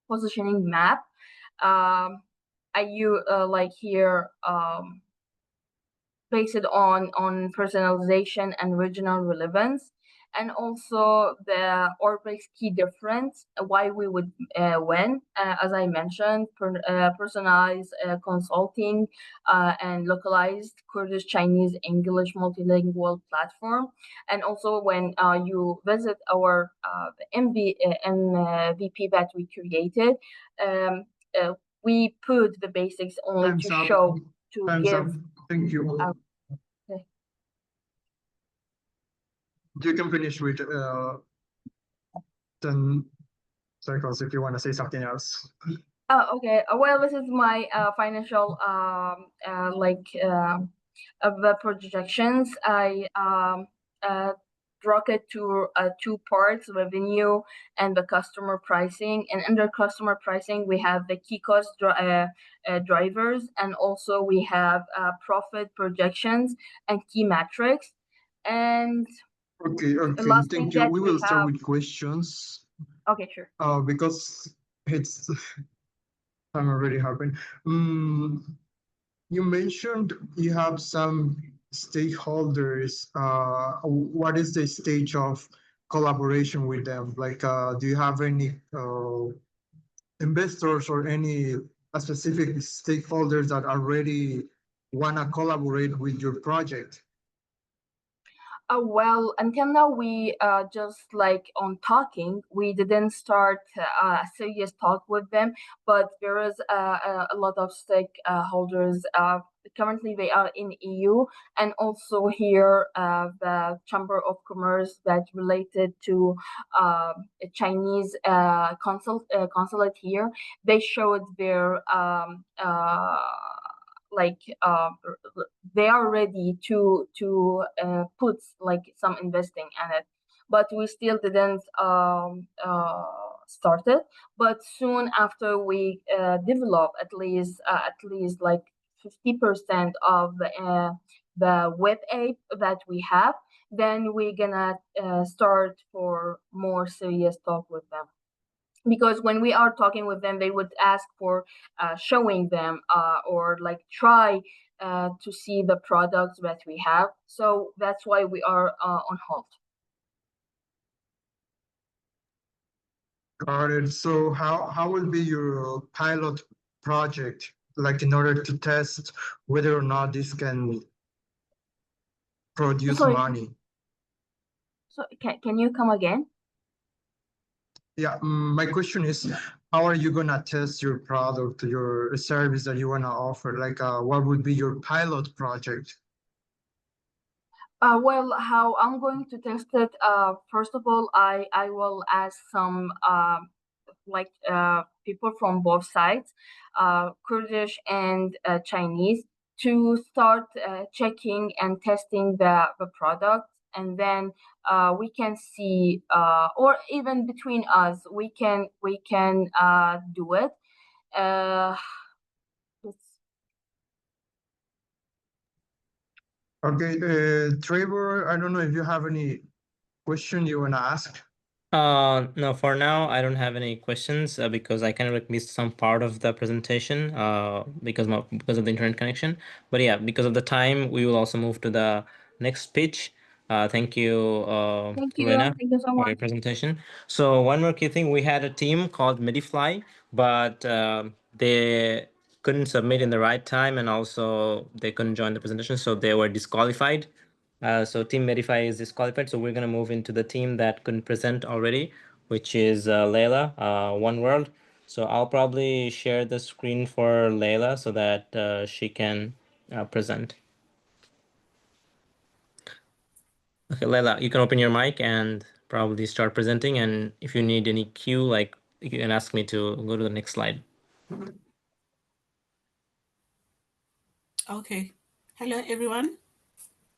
positioning map. Like here, based on personalization and regional relevance, and also the Orbix key difference, why we would win. As I mentioned, personalized consulting and localized Kurdish, Chinese, English multilingual platform. And also when you visit our MVP that we created, we put the basics only Time's to up. show, to Time's give. up. Thank you. Okay. You can finish with 10 seconds if you want to say something else. Oh, okay. Well, this is my financial of the projections. I broke it to 2 parts: revenue and the customer pricing. And under customer pricing, we have the key cost drivers, and also we have profit projections and key metrics. And Okay, last thank thing you. that We we will start have. with questions. Okay, sure. Because it's time already happened. You mentioned you have some stakeholders. What is the stage of collaboration with them? Like, do you have any investors or any specific stakeholders that already want to collaborate with your project? Well, until now, we just like on talking. We didn't start a serious talk with them, but there is a lot of stakeholders. Currently, they are in EU, and also here the Chamber of Commerce that related to Chinese consulate here. They showed their like they are ready to put like some investing in it, but we still didn't start it. But soon after we develop at least like 50% of the web app that we have, then we're gonna start for more serious talk with them. Because when we are talking with them, they would ask for showing them or like try to see the products that we have. So that's why we are on hold. Got it. So how will be your pilot project, like in order to test whether or not this can produce Sorry. money. So can you come again? Yeah, my question is, how are you gonna test your product, your service that you wanna offer? Like, what would be your pilot project? Well, how I'm going to test it. First of all, I will ask some people from both sides, Kurdish and Chinese, to start checking and testing the product, and then we can see, or even between us, we can do it. Okay, Trevor, I don't know if you have any question you wanna ask. No, for now, I don't have any questions because I kind of like missed some part of the presentation because of the internet connection. But yeah, because of the time, we will also move to the next speech. Thank you, Thank you. Lena, Thank you so for much. your presentation. So one more key thing, we had a team called Medifly, but they couldn't submit in the right time, and also they couldn't join the presentation, so they were disqualified. So Team Medify is disqualified. So we're going to move into the team that couldn't present already, which is Layla, One World. So I'll probably share the screen for Layla so that she can present. Okay, Layla, you can open your mic and probably start presenting. And if you need any cue, like you can ask me to go to the next slide. Okay. Hello, everyone.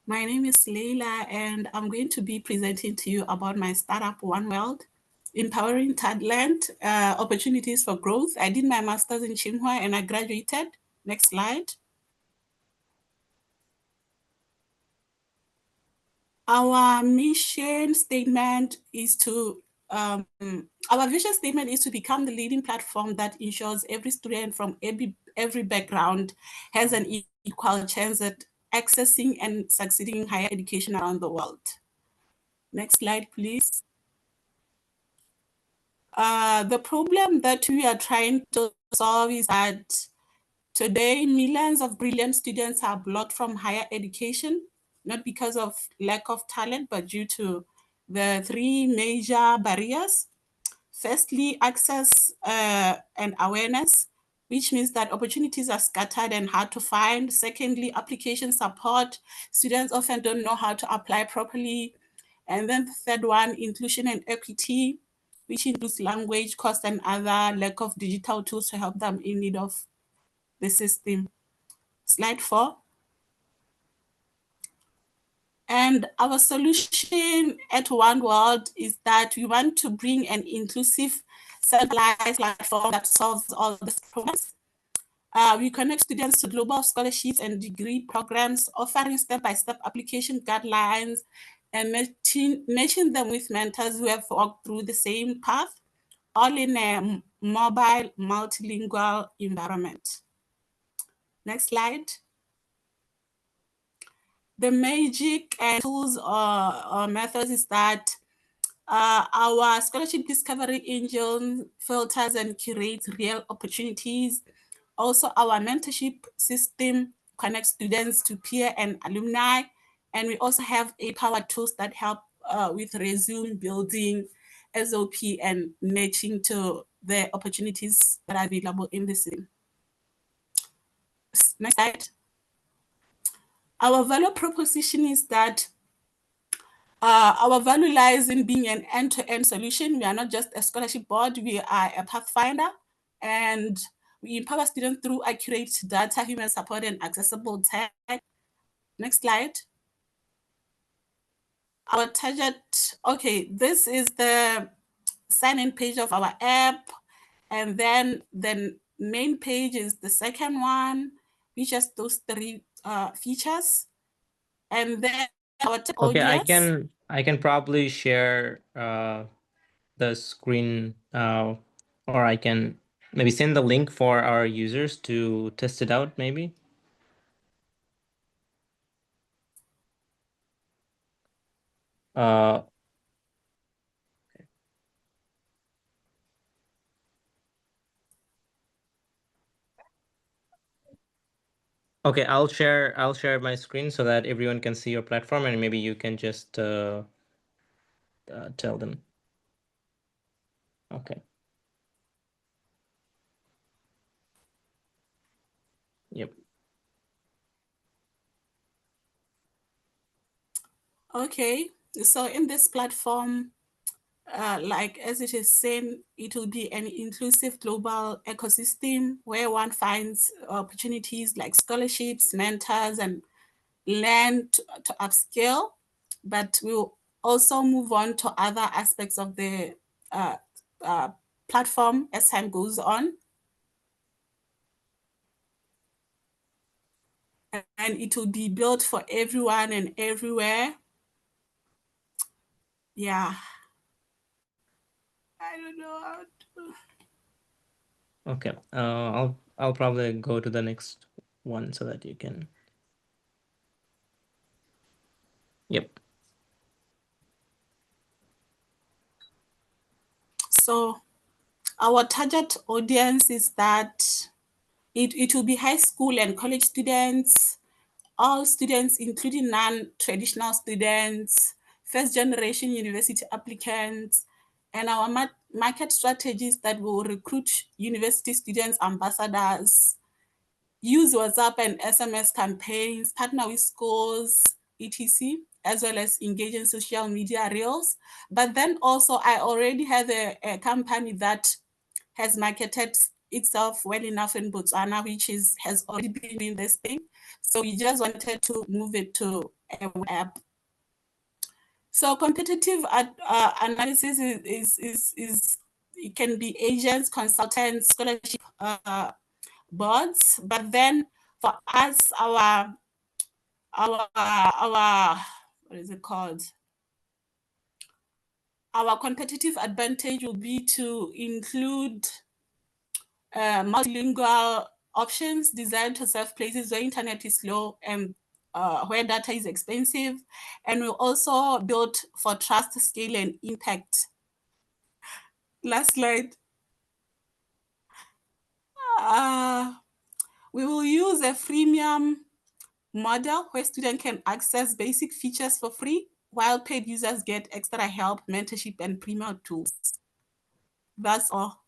My name is Leila, and I'm going to be presenting to you about my startup, One World, empowering talent, opportunities for growth. I did my master's in Tsinghua and I graduated. Next slide. Our mission statement is to, our vision statement is to become the leading platform that ensures every student from every background has an equal chance at accessing and succeeding in higher education around the world. Next slide, please. The problem that we are trying to solve is that today, millions of brilliant students are blocked from higher education, not because of lack of talent, but due to the three major barriers. Firstly, access and awareness, which means that opportunities are scattered and hard to find. Secondly, application support. Students often don't know how to apply properly. And then the third one, inclusion and equity, which includes language, cost, and other lack of digital tools to help them in need of the system. Slide 4. And our solution at One World is that we want to bring an inclusive, centralized platform that solves all these problems. We connect students to global scholarships and degree programs, offering step-by-step application guidelines and matching them with mentors who have walked through the same path, all in a mobile, multilingual environment. Next slide. The magic and tools or methods is that our scholarship discovery engine filters and curates real opportunities. Also, our mentorship system connects students to peer and alumni. And we also have AI-powered tools that help with resume building, SOP, and matching to the opportunities that are available in the system. Next slide. Our value proposition is that our value lies in being an end-to-end solution. We are not just a scholarship board, we are a pathfinder, and we empower students through accurate data, human support, and accessible tech. Next slide. Our target, okay, this is the sign-in page of our app, and then the main page is the second one, which has those three features. And then our Okay, audience. I can probably share the screen or I can maybe send the link for our users to test it out maybe. Uh, Okay, I'll share my screen so that everyone can see your platform, and maybe you can just tell them. Okay. Yep. Okay, so in this platform, like as it is saying, it will be an inclusive global ecosystem where one finds opportunities like scholarships, mentors, and learn to upscale. But we'll also move on to other aspects of the platform as time goes on. And it will be built for everyone and everywhere. Yeah. I don't know how to. Okay. I'll probably go to the next one so that you can. Yep. So our target audience is that it will be high school and college students, all students, including non-traditional students, first generation university applicants, and our market strategies that will recruit university students ambassadors, use WhatsApp and SMS campaigns, partner with schools, etc., as well as engage in social media reels. But then also I already have a company that has marketed itself well enough in Botswana, which has already been doing this thing. So we just wanted to move it to a web. So competitive analysis is it can be agents, consultants, scholarship boards, but then for us, our what is it called? Our competitive advantage will be to include multilingual options designed to serve places where internet is slow and where data is expensive. And we also built for trust, scale, and impact. Last slide. We will use a freemium model where students can access basic features for free, while paid users get extra help, mentorship, and premium tools. That's all.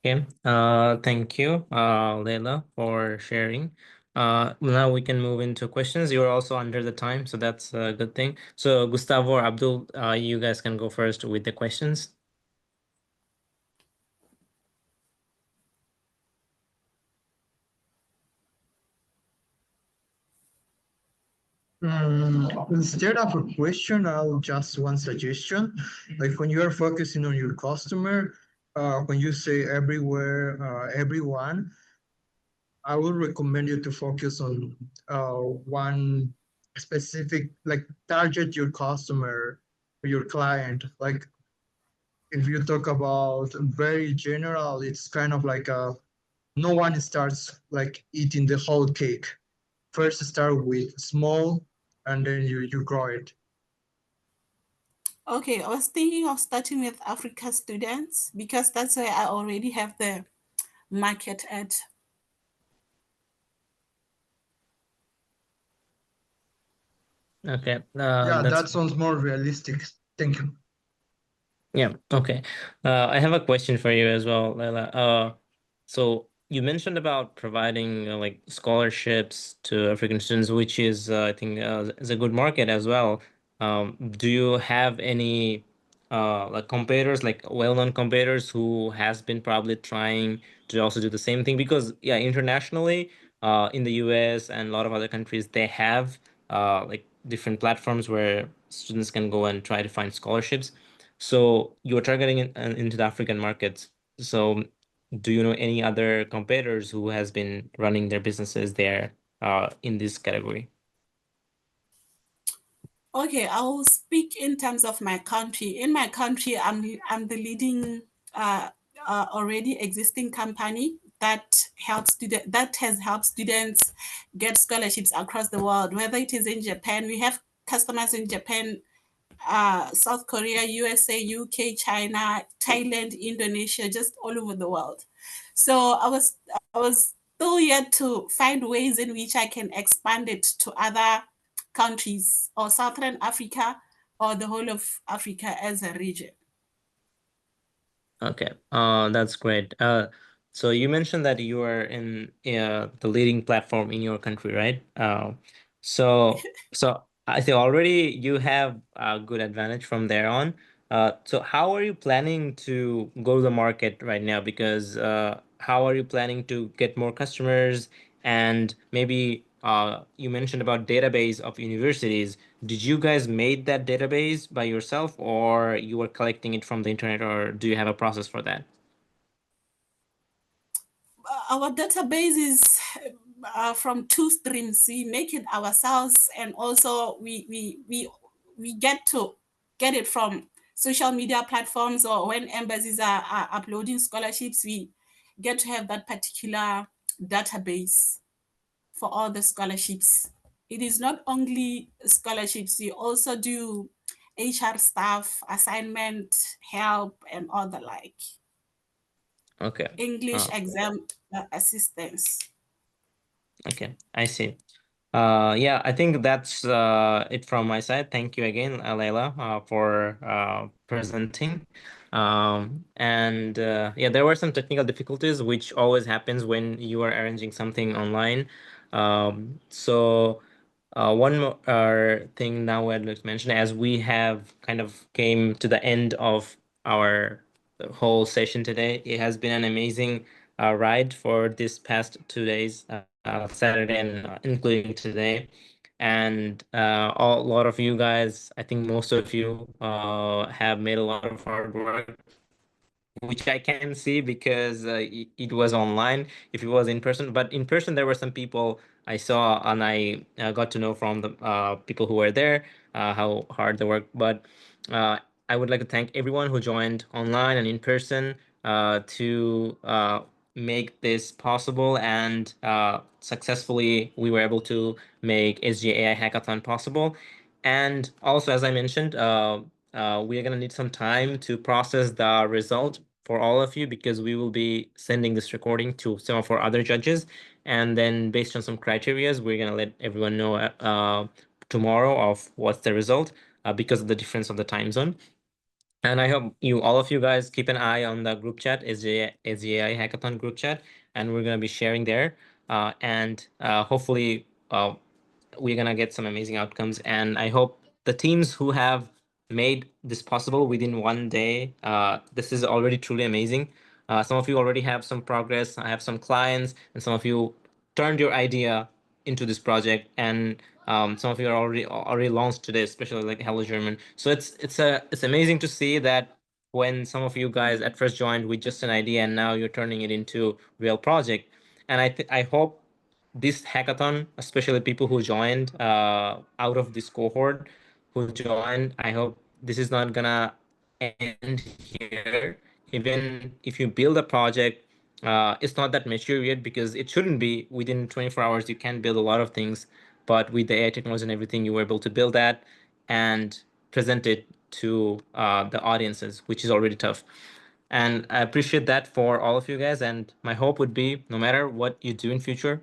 Okay. Thank you, Leila, for sharing. Now we can move into questions. You're also under the time, so that's a good thing. So Gustavo or Abdul, you guys can go first with the questions. Instead of a question, I'll just one suggestion. Like when you are focusing on your customer, when you say everywhere, everyone, I would recommend you to focus on one specific, like target your customer, your client. Like if you talk about very general, it's kind of like no one starts like eating the whole cake. First start with small and then you grow it. Okay, I was thinking of starting with Africa students because that's where I already have the market at. Okay. Yeah, that's that sounds more realistic. Thank you. Yeah. Okay. I have a question for you as well, Leila. So you mentioned about providing like scholarships to African students, which is I think is a good market as well. Do you have any like competitors, like well-known competitors who has been probably trying to also do the same thing? Because yeah, internationally, in the US and a lot of other countries, they have like different platforms where students can go and try to find scholarships. So you're targeting into the African markets. So do you know any other competitors who has been running their businesses there in this category? Okay, I will speak in terms of my country. In my country, I'm the leading already existing company that has helped students get scholarships across the world. Whether it is in Japan, we have customers in Japan South Korea, USA, UK, China, Thailand, Indonesia, just all over the world. So I was still yet to find ways in which I can expand it to other countries or Southern Africa or the whole of Africa as a region. Okay, that's great. So you mentioned that you are in the leading platform in your country, right? So so I think already you have a good advantage from there on. So how are you planning to go to the market right now? Because how are you planning to get more customers? And maybe you mentioned about database of universities. Did you guys made that database by yourself, or you were collecting it from the internet, or do you have a process for that? Our database is from two streams. We make it ourselves, and also we get to get it from social media platforms, or when embassies are uploading scholarships, we get to have that particular database for all the scholarships. It is not only scholarships, we also do HR stuff, assignment, help, and all the like. Okay. English exam assistance. Okay, I see. Yeah, I think that's it from my side. Thank you again, Leila, for presenting. And yeah, there were some technical difficulties, which always happens when you are arranging something online. So one more thing now I'd like to mention, as we have kind of came to the end of our whole session today, it has been an amazing ride for this past 2 days, Saturday and including today. And a lot of you guys, I think most of you have made a lot of hard work, which I can see because it was online if it was in person. But in person, there were some people I saw and I got to know from the people who were there how hard they work. But I would like to thank everyone who joined online and in person to make this possible. And successfully, we were able to make SGA AI Hackathon possible. And also, as I mentioned, we are going to need some time to process the result for all of you, because we will be sending this recording to some of our other judges. And then based on some criterias, we're going to let everyone know tomorrow of what's the result because of the difference of the time zone. And I hope all of you guys keep an eye on the group chat, SGA Hackathon group chat, and we're going to be sharing there. And hopefully, we're gonna get some amazing outcomes. And I hope the teams who have made this possible within 1 day, this is already truly amazing. Some of you already have some progress. I have some clients, and some of you turned your idea into this project, and some of you are already launched today, especially like Hello German. So it's amazing to see that when some of you guys at first joined with just an idea, and now you're turning it into real project. And I hope this hackathon, especially people who joined out of this cohort who joined, I hope this is not gonna end here. Even if you build a project, it's not that mature yet, because it shouldn't be. Within 24 hours, you can build a lot of things. But with the AI technology and everything, you were able to build that and present it to the audiences, which is already tough. And I appreciate that for all of you guys. And my hope would be, no matter what you do in future,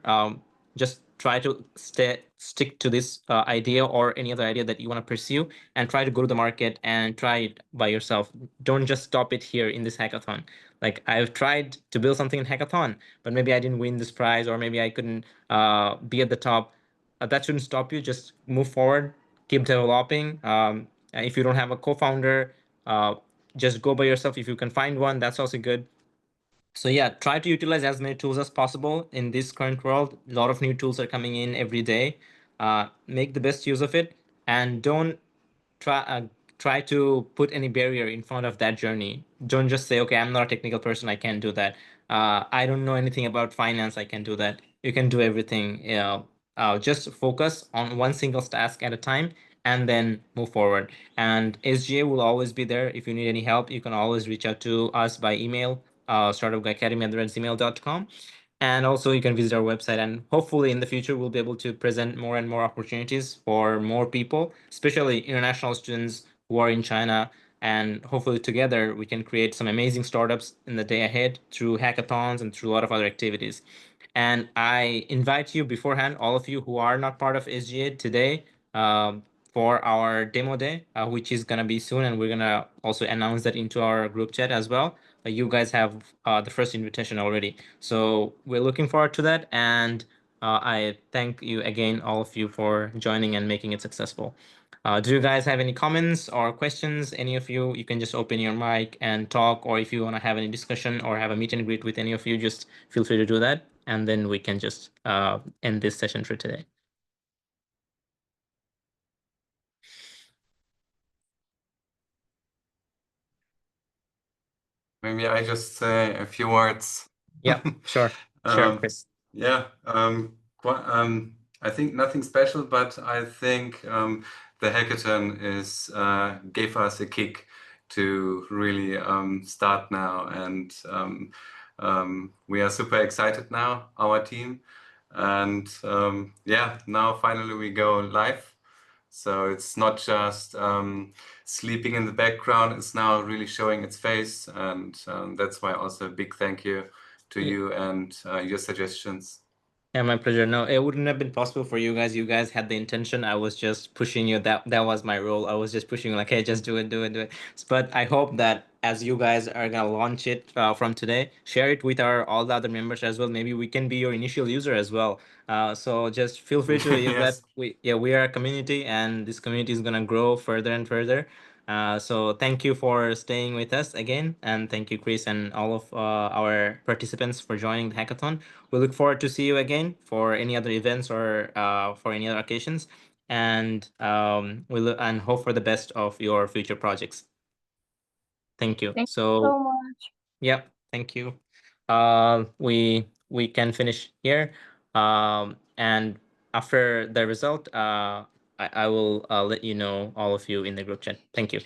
just try to stick to this idea or any other idea that you want to pursue, and try to go to the market and try it by yourself. Don't just stop it here in this hackathon. Like, I've tried to build something in hackathon, but maybe I didn't win this prize, or maybe I couldn't be at the top. That shouldn't stop you. Just move forward, keep developing. If you don't have a co-founder, just go by yourself. If you can find one, that's also good. So yeah, try to utilize as many tools as possible in this current world. A lot of new tools are coming in every day. Make the best use of it, and don't try try to put any barrier in front of that journey. Don't just say, okay, I'm not a technical person, I can't do that. I don't know anything about finance, I can do that. You can do everything. Just focus on one single task at a time, and then move forward. And SGA will always be there. If you need any help, you can always reach out to us by email, startupacademy@gmail.com. And also, you can visit our website, and hopefully in the future, we'll be able to present more and more opportunities for more people, especially international students who are in China, and hopefully together we can create some amazing startups in the day ahead through hackathons and through a lot of other activities. And I invite you beforehand, all of you who are not part of SGA today, for our demo day, which is gonna be soon, and we're gonna also announce that into our group chat as well. You guys have the first invitation already, so we're looking forward to that. And I thank you again, all of you, for joining and making it successful. Do you guys have any comments or questions? Any of you, you can just open your mic and talk, or if you want to have any discussion or have a meet and greet with any of you, just feel free to do that, and then we can just end this session for today. Maybe I just say a few words. Yeah, sure. Sure, Chris. Yeah, I think nothing special, but I think the hackathon is gave us a kick to really start now, and we are super excited now, our team, and yeah, now finally we go live. So it's not just sleeping in the background, it's now really showing its face, and that's why also a big thank you to you and your suggestions. Yeah, my pleasure. No, it wouldn't have been possible for you guys. You guys had the intention. I was just pushing you. That was my role. I was just pushing you like, hey, just do it, do it, do it. But I hope that as you guys are gonna launch it from today, share it with our all the other members as well. Maybe we can be your initial user as well. So just feel free to use that. We are a community, and this community is gonna grow further and further. So thank you for staying with us again, and thank you, Chris, and all of our participants for joining the hackathon. We look forward to see you again for any other events or for any other occasions, and and hope for the best of your future projects. Thank you. Thank you so much. Yeah, thank you. We can finish here, and after the result, I will let you know, all of you, in the group chat. Thank you.